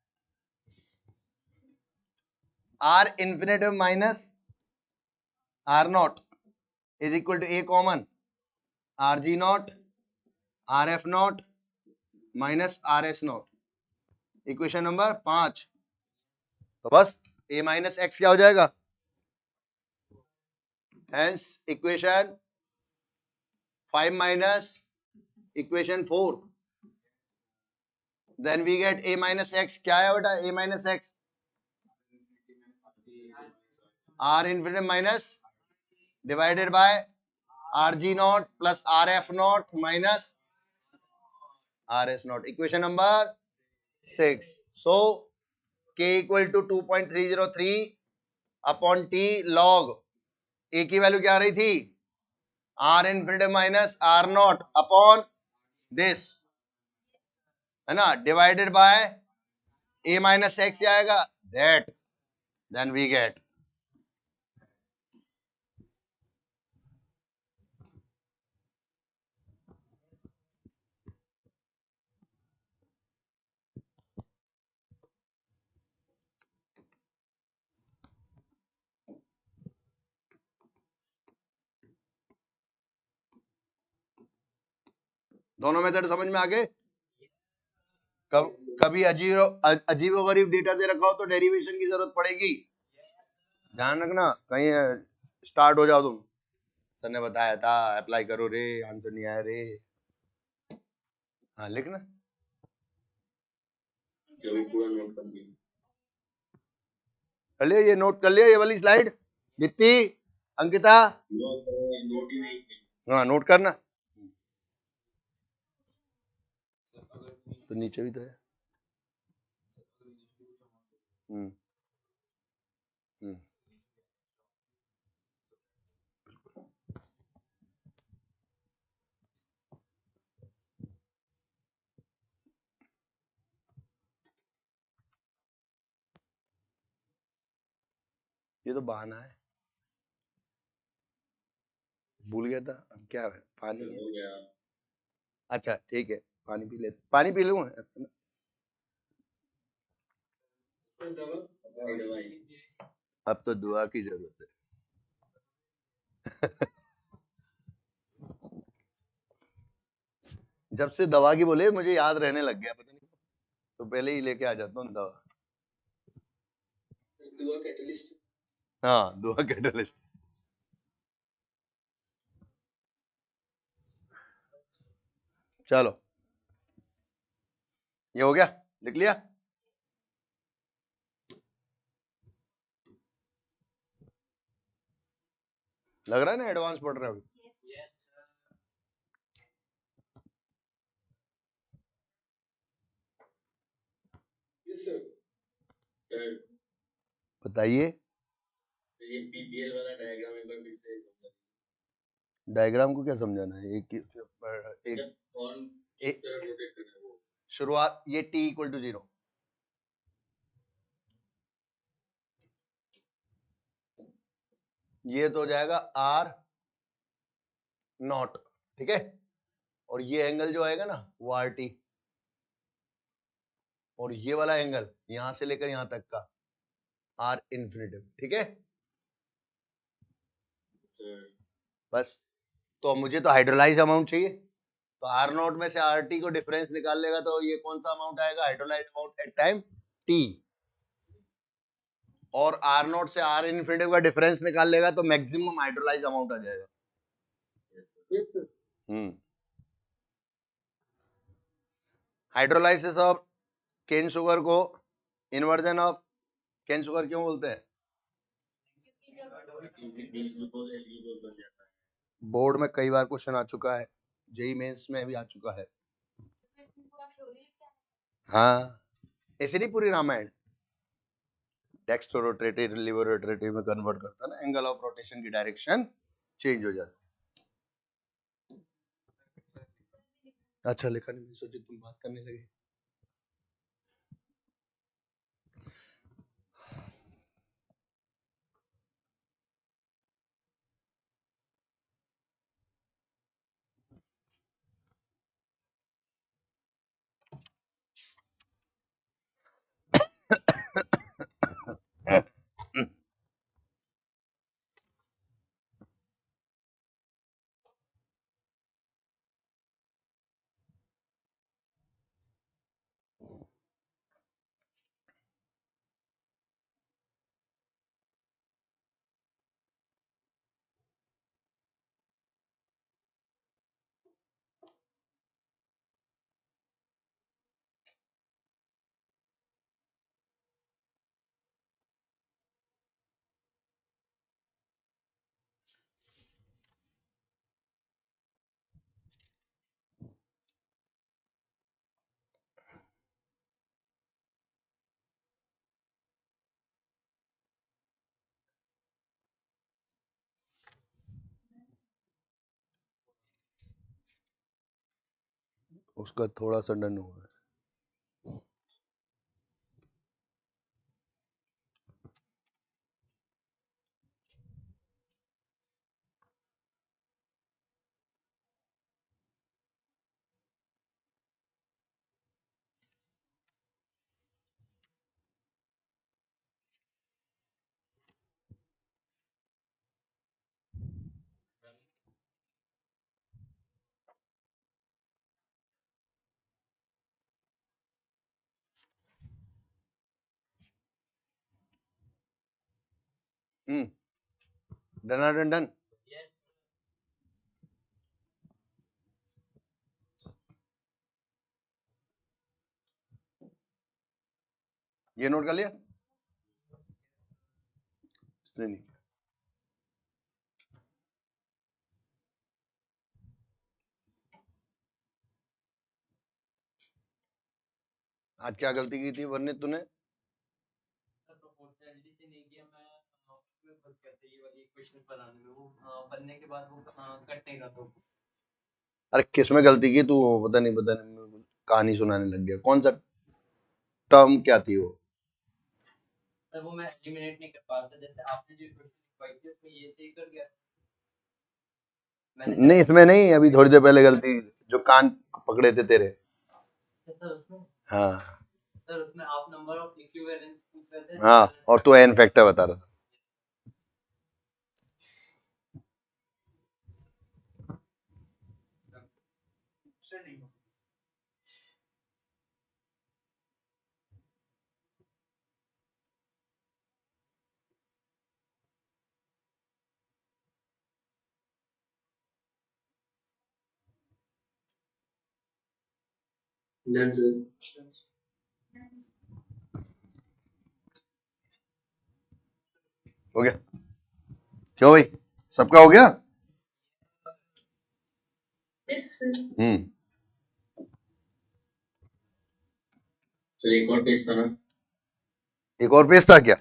R infinitive minus R naught is equal to A common, R G naught R F naught minus R S naught. Equation number 5। तो बस ए माइनस एक्स क्या हो जाएगा? Hence equation 5 minus equation 4, then we get A minus X. क्या है बेटा A minus X? R infinity minus divided by R G naught plus R F naught minus R S naught. Equation number 6। So k equal to 2.303 upon T log A की value क्या आ रही थी? R infinity minus R not upon this, है ना, divided by A minus X आएगा that, then we get दोनों method समझ में आ गए? कभी अजीब अजीब गरीब डेटा दे रखा हो तो डेरिवेशन की जरूरत पड़ेगी। ध्यान रखना कहीं स्टार्ट हो जाओ तुम। सर ने बताया था अप्लाई करो रे, आंसर नहीं आया रे। हाँ लिखना। कभी पूरा नोट कर दिया। कर लिया, ये नोट कर लिया ये वाली स्लाइड दीप्ति, अंकिता? नोट ही नहीं किया। हाँ नोट करना। तो नीचे भी तो है। हम्म हम्म ये तो बहाना है, भूल गया था। अब क्या है, पानी है। हो गया। अच्छा ठीक है, पानी पी ले, पानी पी लूँ। दवाई अब तो दुआ की जरूरत है। जब से दवा की बोले मुझे याद रहने लग गया, पता नहीं, तो पहले ही लेके आ जाता हूँ दवा। दुआ कैटलिस्ट। हाँ दुआ कैटलिस्ट। चलो ये हो गया, लिख लिया। लग रहा है ना एडवांस पढ़ रहे हो अभी। सर बताइए। ये पीपीएल वाला डायग्राम एक बार फिर से समझा। डायग्राम को क्या समझाना है, एक जब कौन किस तरह रोटेट करना है वो। शुरुआत ये t इक्वल टू 0, ये तो हो जाएगा r नॉट, ठीक है। और ये एंगल जो आएगा ना वो आर टी, और ये वाला एंगल यहां से लेकर यहां तक का आर इन्फिनिटिव, ठीक है। बस, तो अब मुझे तो हाइड्रोलाइज अमाउंट चाहिए, तो आर नॉट में से आर टी को डिफरेंस निकाल लेगा तो ये कौन सा अमाउंट आएगा, hydrolyse amount at time T. और आर नॉट से आर इन्फिनिटिव का डिफरेंस निकाल लेगा तो मैक्सिमम हाइड्रोलाइज अमाउंट आ जाएगा। हाइड्रोलाइसिस ऑफ केन शुगर को इन्वर्जन ऑफ केन शुगर क्यों बोलते हैं? बोर्ड में कई बार क्वेश्चन आ चुका है, जेई मेंस में भी आ चुका है। हाँ ऐसे नहीं पूरी Ramayan, dextro rotative laevo rotative में कन्वर्ट करता ना, एंगल ऑफ रोटेशन की डायरेक्शन चेंज हो जाती। अच्छा लिखा नहीं, मैं सोची तुम बात करने लगे। उसका थोड़ा सा डन हुआ है। Done done. Yes. ये नोट कर लिया? इसने नहीं। आज क्या गलती की थी वरने तूने? सर प्रोपोर्शनलिटी से नहीं किया मैं, उसमें फंस गया था ये वाली इक्वेशन बनाने में, वो बनने के बाद वो कट नहीं रहा था। अरे किसमें गलती की तू? पता नहीं कहानी सुनाने लग गया। कौन सा टर्म क्या थी वो? सर वो मैं एलिमिनेट नहीं कर पा रहा था, जैसे आपने जो इक्वेशन लिखवाई थी उसमें ये सही कर गया मैंने। नहीं इसमें नहीं, अभी थोड़ी देर पहले गलती जो कान पकड़े थे तेरे। सर उसमें, हाँ सर उसमें आप नंबर ऑफ इक्विवेलेंस पूछ रहे थे। हाँ, और तू एन फैक्टर बता रहा था। सर नहीं हो। Done sir. हो गया? क्यों भाई, सबका हो गया? सर एक और पेज था ना, एक और पेज था क्या?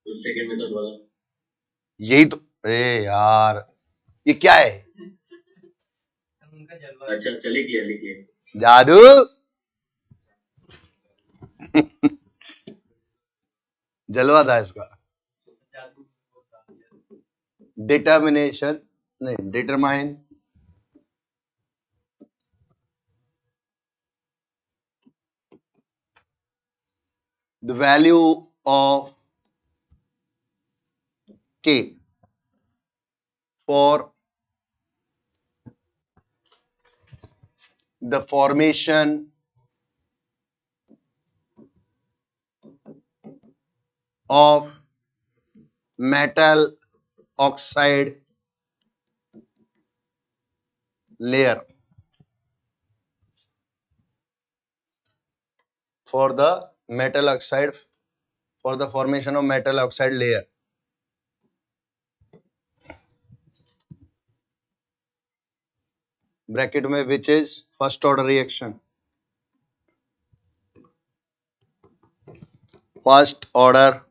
उस सेकंड मेथड वाला। यही तो। ए यार ये क्या है? उनका जलवा। अच्छा चलिए किया लिखिए। जादू। जलवा था इसका। जादू। डिटर्मिनेशन नहीं, determine the value of K for the formation of metal oxide layer for the metal oxide, for the formation of metal oxide layer. Bracket में which is first order reaction. First order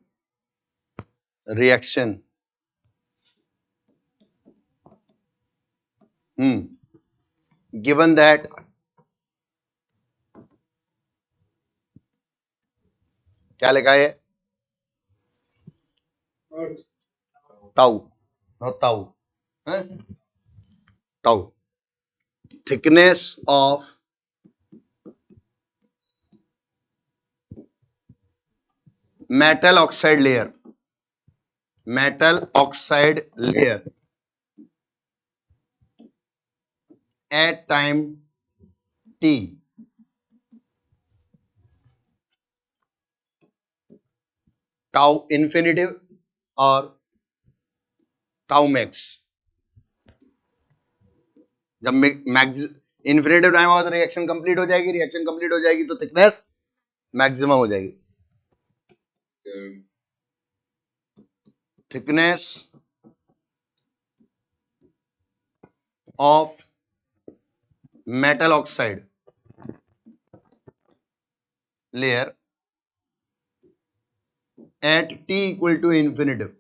reaction. Given that क्या लिखा है? ताऊ, not ताऊ, ताऊ. Thickness of metal oxide layer. Metal oxide layer at time t tau infinitive और tau max. जब max infinitive time होगा तो रिएक्शन कंप्लीट हो जाएगी, रिएक्शन कंप्लीट हो जाएगी तो थिकनेस मैक्सिमम हो जाएगी. Thickness of metal oxide layer at T equal to infinitive.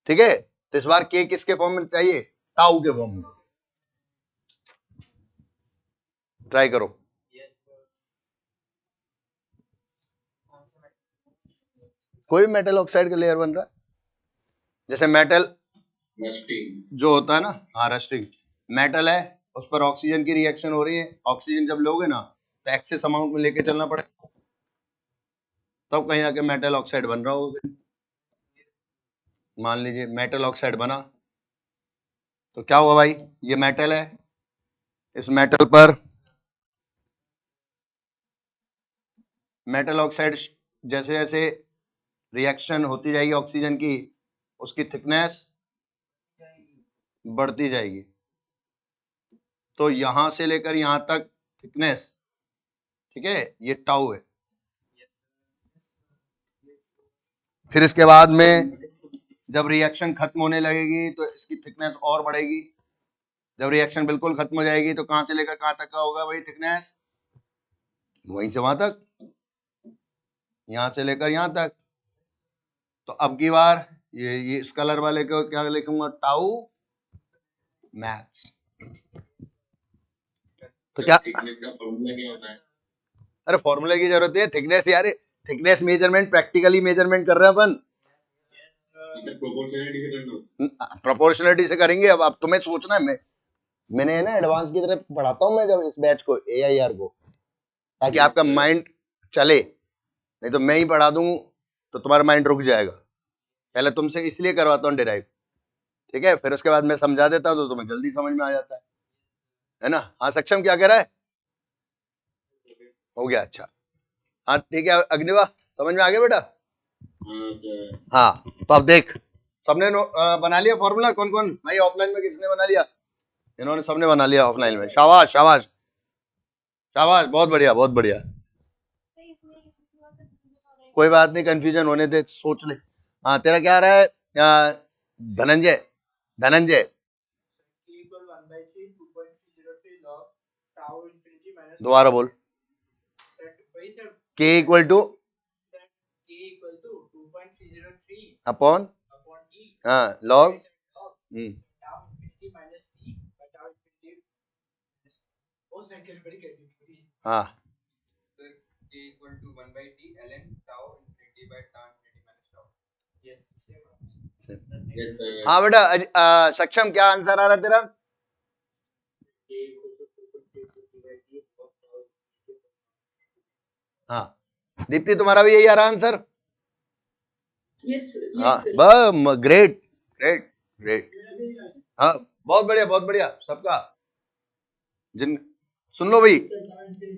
ठीक है, तो इस बार के किसके फॉर्म में चाहिए? टाउ के फॉर्म में. ट्राई करो. कोई मेटल ऑक्साइड का लेयर बन रहा है, जैसे मेटल जो होता है ना, हाँ रस्टिंग. मेटल है, उस पर ऑक्सीजन की रिएक्शन हो रही है. ऑक्सीजन जब लोगे ना तो एक्सेस अमाउंट में लेके चलना पड़े, तब कहीं आके मेटल ऑक्साइड बन रहा होगा. मान लीजिए मेटल ऑक्साइड बना तो क्या हुआ भाई? ये मेटल है, इस मेटल पर मेटल ऑक्साइड जैसे जैसे रिएक्शन होती जाएगी ऑक्सीजन की, उसकी थिकनेस बढ़ती जाएगी। तो यहां से लेकर यहां तक थिकनेस, ठीक है, ये टाउ है। फिर इसके बाद में जब रिएक्शन खत्म होने लगेगी तो इसकी थिकनेस और बढ़ेगी। जब रिएक्शन बिल्कुल खत्म हो जाएगी तो कहां से लेकर कहां तक का होगा भाई थिकनेस? वहीं से वहां तक, यहां से लेकर यहां तक। तो अब की बार ये इस कलर वाले को क्या लिखूंगा? Tau max. तो क्या, थिकनेस का फॉर्मूला क्या होता है? अरे फॉर्मूले की जरूरत है? थिकनेस यार, थिकनेस मेजरमेंट प्रैक्टिकली मेजरमेंट कर रहे हैं अपन, प्रोपोर्शनलिटी से करना। प्रोपोर्शनलिटी से करेंगे। अब तुम्हें सोचना है, मैंने ना एडवांस की तरफ पढ़ाता हूँ मैं जब इस बैच को, AIR को, ताकि आपका माइंड चले। नहीं तो मैं ही पढ़ा दूं तो तुम्हारा माइंड रुक जाएगा। पहले तुमसे इसलिए करवाता हूँ डिराइव, ठीक है, फिर उसके बाद मैं समझा देता हूँ तो तुम्हें जल्दी समझ में आ जाता है ना। हाँ सक्षम क्या कह रहा है? हो गया, अच्छा। हाँ ठीक है अग्निवा, समझ में आ गया बेटा? हाँ सर। हाँ तो अब देख, सबने बना लिया फॉर्मूला? कौन कौन भाई ऑफलाइन में किसने बना लिया? इन्होंने सबने बना लिया ऑफलाइन में, शाबाश शाबाश शाबाश, बहुत बढ़िया बहुत बढ़िया। कोई बात नहीं, कंफ्यूजन होने दे, सोच ले। हाँ तेरा क्या आ रहा है Dhananjay? Dhananjay K equal 1/3 2.303 log tau infinity minus दोबारा बोल। set by sir K equal to set K equal to 2.303 upon upon E हाँ log by set log tau infinity minus T by tau infinity minus oh second बड़ी कठिन हाँ sir K equal to 1/t ln tau infinity by tau infinity minus tau yes yes sir. हाँ बेटा सक्षम क्या answer आ रहा है तेरा? हाँ दीप्ति तुम्हारा भी यही आ रहा आंसर? यस हाँ यस ग्रेट ग्रेट ग्रेट। हाँ बहुत बढ़िया सबका। जिन सुन लो भाई,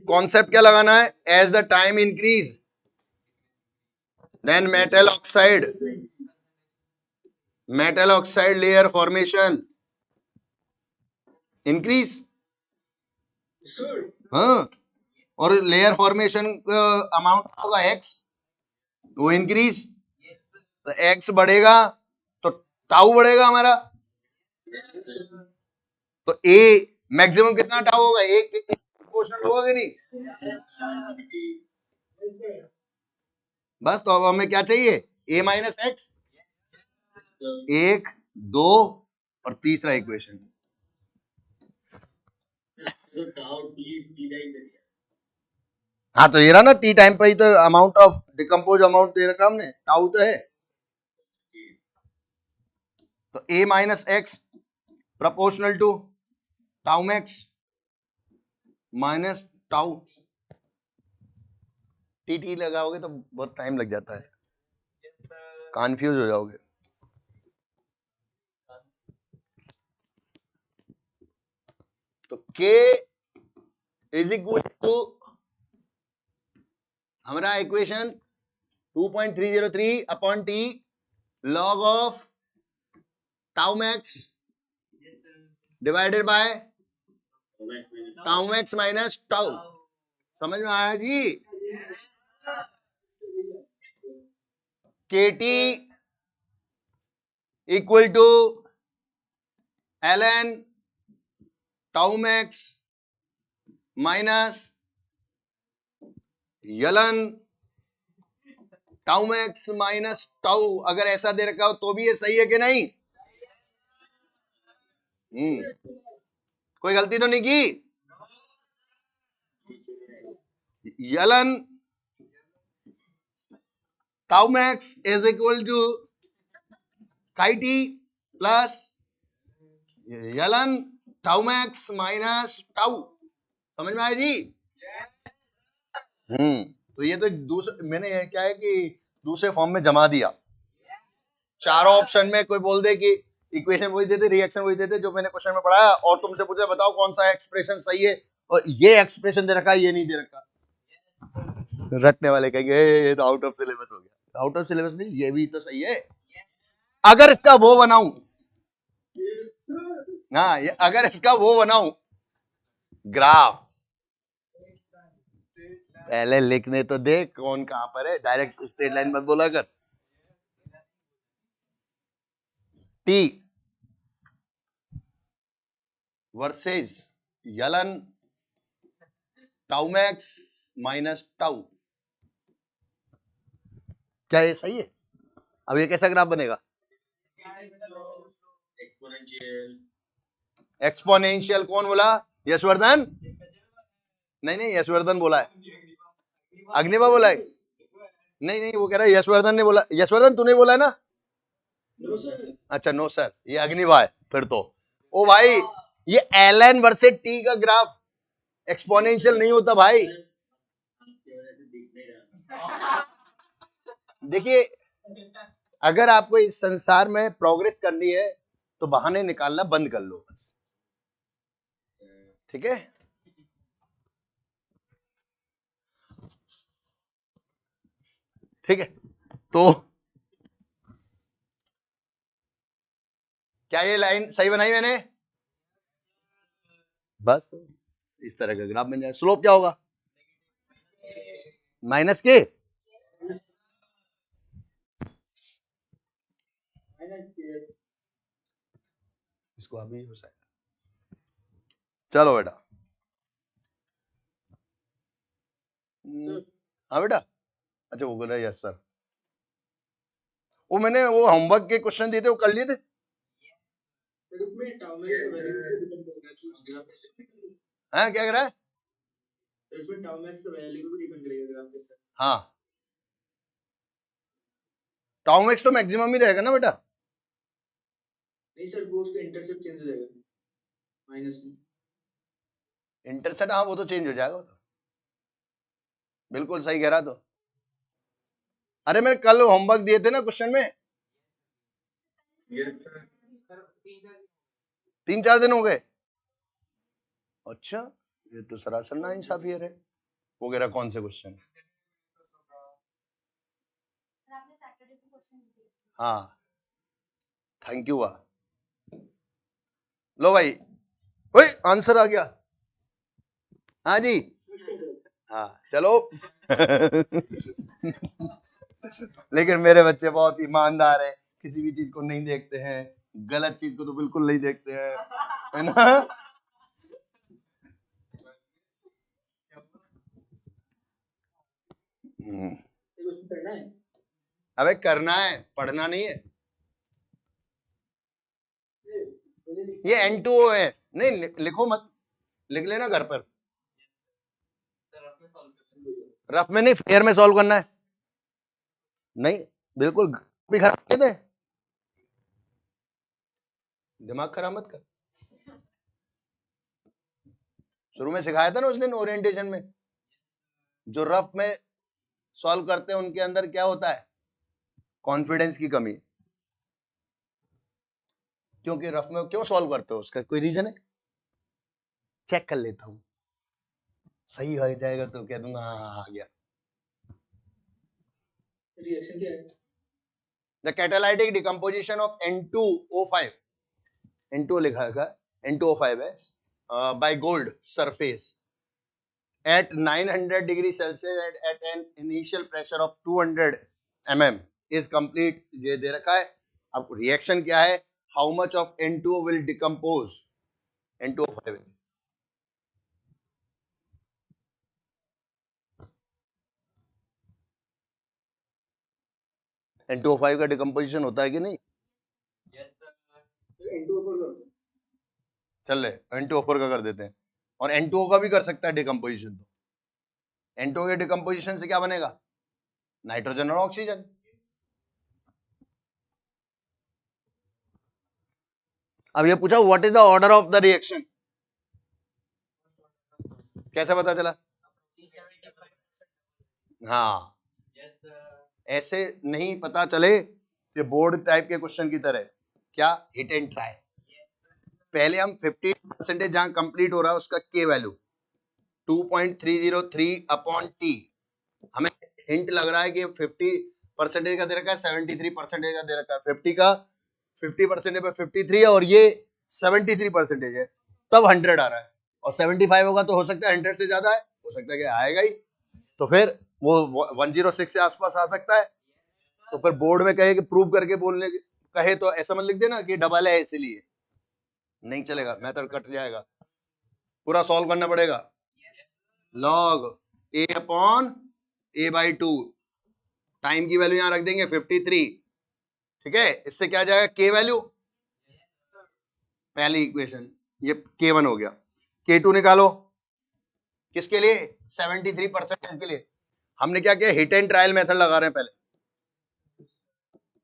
कॉन्सेप्ट क्या लगाना है? As the time increase then metal oxide layer formation increase. हाँ और लेयर फॉर्मेशन अमाउंट होगा एक्स, वो इंक्रीज। तो एक्स बढ़ेगा तो टाउ बढ़ेगा हमारा। तो ए मैक्सिमम कितना टाउ होगा? एक प्रोपोर्शनल होगा कि नहीं? बस तो अब हमें क्या चाहिए? ए माइनस एक्स, एक दो और तीसरा इक्वेशन। हाँ तो ये रहा ना टी टाइम पे ही तो अमाउंट ऑफ डिकम्पोज अमाउंट दे रखा हमने, टाउ तो है। तो A minus X proportional to tau max minus tau. T लगाओगे तो बहुत टाइम लग जाता है, कंफ्यूज हो जाओगे। तो K इज इक्वल टू हमारा equation 2.303 upon T log of tau max divided by tau max minus tau. समझ में आया जी? KT equal to ln tau max minus L N tau max minus tau. अगर ऐसा दे रखा हो तो भी ये सही है कि नहीं? कोई गलती तो नहीं की? L N tau max is equal to K T plus L N tau max minus tau. समझ में आया जी? तो ये तो दूसरे मैंने क्या है कि दूसरे फॉर्म में जमा दिया। चारों ऑप्शन में कोई बोल दे कि इक्वेशन वही देते, रिएक्शन वही देते जो मैंने क्वेश्चन में पढ़ाया, और तुमसे पूछे बताओ कौन सा एक्सप्रेशन सही है, और ये एक्सप्रेशन दे रखा है ये नहीं दे रखा, रखने वाले कहेंगे ये तो आउट ऑफ सिलेबस हो गया। आउट ऑफ सिलेबस नहीं, ये भी तो सही है। अगर इसका वो बनाऊं, हाँ, ये अगर इसका वो बनाऊं ग्राफ, पहले लिखने तो दे कौन कहां पर है, डायरेक्ट स्ट्रेट लाइन मत बोला कर। T versus L N tau max minus tau, क्या ये सही है? अब ये कैसा ग्राफ बनेगा? एक्सपोनेंशियल। एक्सपोनेंशियल कौन बोला? यशवर्धन? नहीं यशवर्धन बोला है, अग्निवा बोला है। नहीं वो कह रहा है यशवर्धन ने बोला। यशवर्धन तूने बोला है ना? No sir. अच्छा नो सर, ये अग्निवा है फिर तो। ओ भाई, ये एलएन वर्सेस टी का ग्राफ एक्सपोनेंशियल नहीं होता भाई। आपकी वजह से दिख नहीं रहा। देखिए, अगर आपको इस संसार में प्रोग्रेस करनी है तो बहाने निकालना बंद कर लो बस, ठीक है? ठीक है, तो क्या ये लाइन सही बनाई मैंने? बस इस तरह का ग्राफ बन जाए। स्लोप क्या होगा? माइनस के। इसको अभी हो जाएगा। चलो बेटा, हाँ बेटा। अच्छा वो बोल रहा है यस सर। वो मैंने वो होमवर्क के क्वेश्चन दिए थे, वो कर लिए थे। इसमें टाउ मैक्स का वैल्यू भी डिपेंड करेगा कि ग्राफ कैसे, हाँ क्या कह रहा है? इसमें टाउ मैक्स का वैल्यू भी डिपेंड करेगा ग्राफ कैसे। हाँ, टाउ मैक्स तो मैक्सिमम ही रहेगा ना बेटा। नहीं सर, वो उसका इंटरसेप्ट चेंज हो जाएगा माइनस में। इंटरसेप्ट, हाँ वो तो चेंज हो जाएगा, तो बिल्कुल सही कह रहा। तो अरे मैंने कल होमवर्क दिए थे ना क्वेश्चन में। सर 3-4 दिन हो गए। अच्छा, ये तो सरासर ना इंसाफी है रे। वो कह रहा कौन से क्वेश्चन? हाँ थैंक यू। लो भाई, ओए आंसर आ गया। हाँ जी, हाँ चलो। लेकिन मेरे बच्चे बहुत ईमानदार है, किसी भी चीज को नहीं देखते हैं, गलत चीज को तो बिल्कुल नहीं देखते हैं, है ना? करना है। अबे करना है, पढ़ना नहीं है। ये N2O है, नहीं लिखो मत, लिख लेना घर पर। रफ में नहीं, फेयर में सॉल्व करना है। नहीं बिल्कुल भी खराब नहीं थे, दिमाग खराब मत कर। शुरू में सिखाया था ना उस दिन ओरिएंटेशन में, जो रफ में सॉल्व करते हैं उनके अंदर क्या होता है? कॉन्फिडेंस की कमी। क्योंकि रफ में क्यों सॉल्व करते हो, उसका कोई रीजन है? चेक कर लेता हूं, सही हो जाएगा तो कह दूंगा हाँ आ गया। रिएक्शन क्या है? The catalytic decomposition of N2O5, N2 लिखा है, N2O5 है, by gold surface at 900 degree Celsius at an initial pressure of 200 mm is complete। ये दे रखा है। अब रिएक्शन क्या है? How much of N2O will decompose? N2O5 N2O5 का डिकम्पोजिशन होता है कि नहीं? चल ले N2O4 का कर देते हैं, और N2O का भी कर सकता है डिकम्पोजिशन। तो N2O के डिकम्पोजिशन से क्या बनेगा? नाइट्रोजन और ऑक्सीजन। अब ये पूछा what is the order of the reaction, कैसे पता चला? हाँ, ऐसे नहीं पता चले, ये बोर्ड टाइप के क्वेश्चन की तरह। क्या? Hit and try. पहले हम 50% जहां कंप्लीट हो रहा है उसका के वैल्यू 2.303 अपॉन टी, हमें हिंट लग रहा है कि 50 परसेंटेज का दे रखा है, 73% का दे रखा है, 50 का 50% पे 53 है और ये 73% है, तब 100 आ रहा है। और 75 होगा तो हो सकता है 100 से ज्यादा है, हो सकता है कि आएगा ही, तो फिर वो 106 से आसपास आ सकता है। तो फिर बोर्ड में कहे कि प्रूव करके बोलने कहे तो ऐसा मत लिख देना कि डबल है इसलिए, नहीं चलेगा, मेथड कट जाएगा, पूरा सॉल्व करना पड़ेगा। Log a upon a/2, time की वैल्यू यहां रख देंगे 53, ठीक है। इससे क्या जाएगा, k वैल्यू, पहली इक्वेशन ये k1 हो गया, k2 निकालो, किसके लिए, 73% के लिए। हमने क्या किया, हिट एंड ट्रायल मेथड लगा रहे हैं पहले,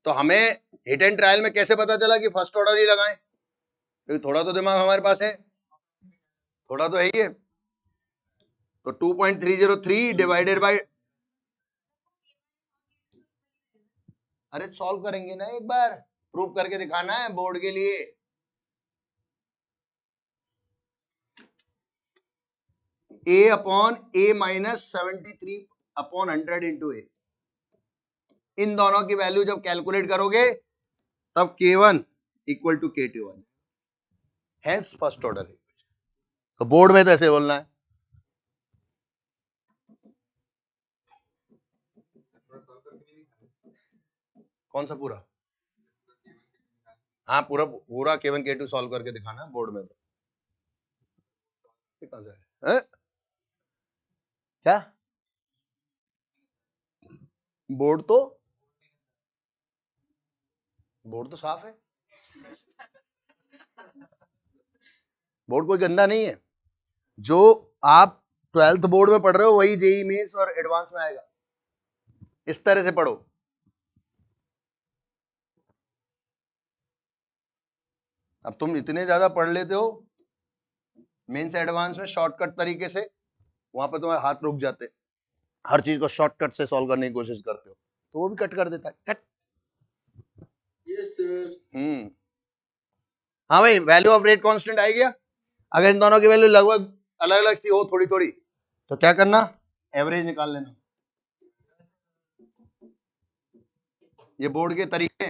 तो हमें हिट एंड ट्रायल में कैसे पता चला कि फर्स्ट ऑर्डर ही लगाएं, क्योंकि थोड़ा तो दिमाग हमारे पास है, थोड़ा तो है ही है। तो 2.303 डिवाइडेड बाय, अरे सॉल्व करेंगे ना, एक बार प्रूव करके दिखाना है बोर्ड के लिए। a upon a minus 73 upon 100 into a, इन दोनों की वैल्यू जब कैलकुलेट करोगे तब k1 equal to k2 hence first order. तो बोर्ड में तो ऐसे बोलना है। कौन सा पूरा, हाँ पूरा पूरा k1 k2 सॉल्व करके दिखाना है बोर्ड में। तो है? क्या बोर्ड तो साफ है, बोर्ड कोई गंदा नहीं है। जो आप 12th बोर्ड में पढ़ रहे हो वही जेईई मेंस और एडवांस में आएगा, इस तरह से पढ़ो। अब तुम इतने ज्यादा पढ़ लेते हो मेंस एडवांस में शॉर्टकट तरीके से, वहां पर तुम्हारे हाथ रुक जाते, हर चीज को शॉर्टकट से सॉल्व करने की कोशिश करते हो, तो वो भी कट कर देता है, कट। Yes, sir. हाँ भाई, वैल्यू ऑफ रेट कांस्टेंट आ गया। अगर इन दोनों की वैल्यू लगभग अलग अलग सी हो, थोड़ी थोड़ी, तो क्या करना, एवरेज निकाल लेना। ये बोर्ड के तरीके,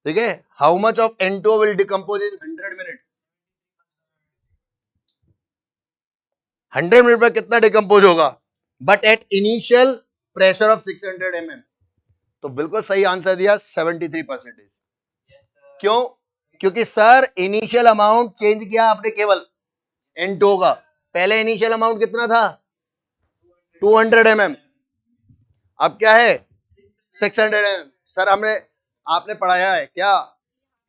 ठीक है। How much of N2 will decompose in 100 minute, 100 minute में कितना डिकम्पोज होगा, but at initial pressure of 600 mm। तो बिल्कुल सही आंसर दिया, 73%। क्यों, क्योंकि सर इनिशियल अमाउंट चेंज किया आपने केवल N2 का, पहले इनिशियल अमाउंट कितना था 200 mm, अब क्या है 600 mm। सर हमने, आपने पढ़ाया है क्या,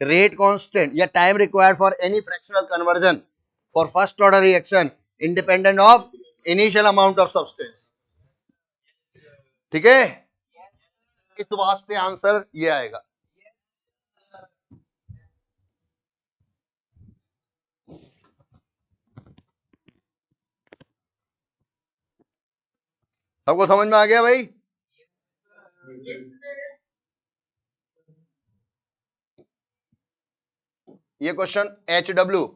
रेट कांस्टेंट या time required for any fractional conversion for first order reaction independent of initial amount of substance, ठीक है। इस वास्ते आंसर ये आएगा। सबको समझ में आ गया भाई। ये क्वेश्चन HW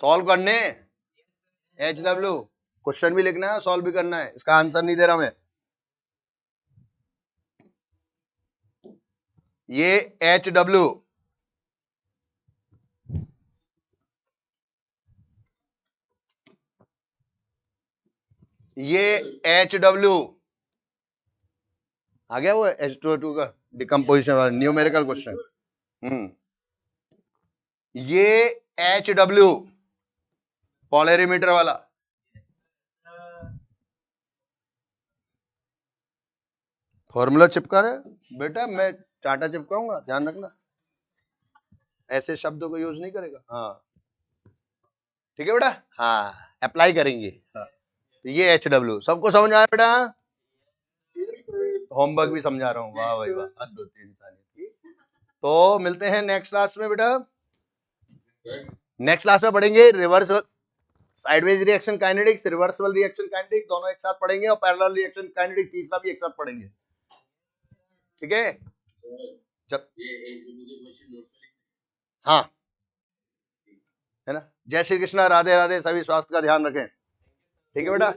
सॉल्व करने, HW क्वेश्चन भी लिखना है, सॉल्व भी करना है, इसका आंसर नहीं दे रहा मैं। ये HW, ये HW आ गया, वो H2O2 का डिकम्पोजिशन वाला न्यूमेरिकल क्वेश्चन। ये HW पोलरिमीटर वाला, फॉर्मूला चिपका रहे बेटा, मैं चाटा चिपकाऊंगा, ध्यान रखना, ऐसे शब्दों को यूज नहीं करेगा। हाँ ठीक है बेटा, हाँ अप्लाई करेंगे। हाँ। तो ये HW सबको समझ आया बेटा, होमवर्क भी समझा रहा हूँ, वाह भाई वाह, हद होती है इंसानियत की। तो मिलते हैं नेक्स्ट क्लास में बेटा, नेक्स्ट क्लास में पढ़ेंगे reverse sideways reaction kinetics, reversible reaction kinetics, दोनों एक साथ पढ़ेंगे, और पैरेलल रिएक्शन काइनेटिक्स तीसरा भी एक साथ पढ़ेंगे, ठीक है। जब हाँ है ना, जय श्री कृष्णा, राधे राधे, सभी स्वास्थ्य का ध्यान रखें। ठीक है बेटा।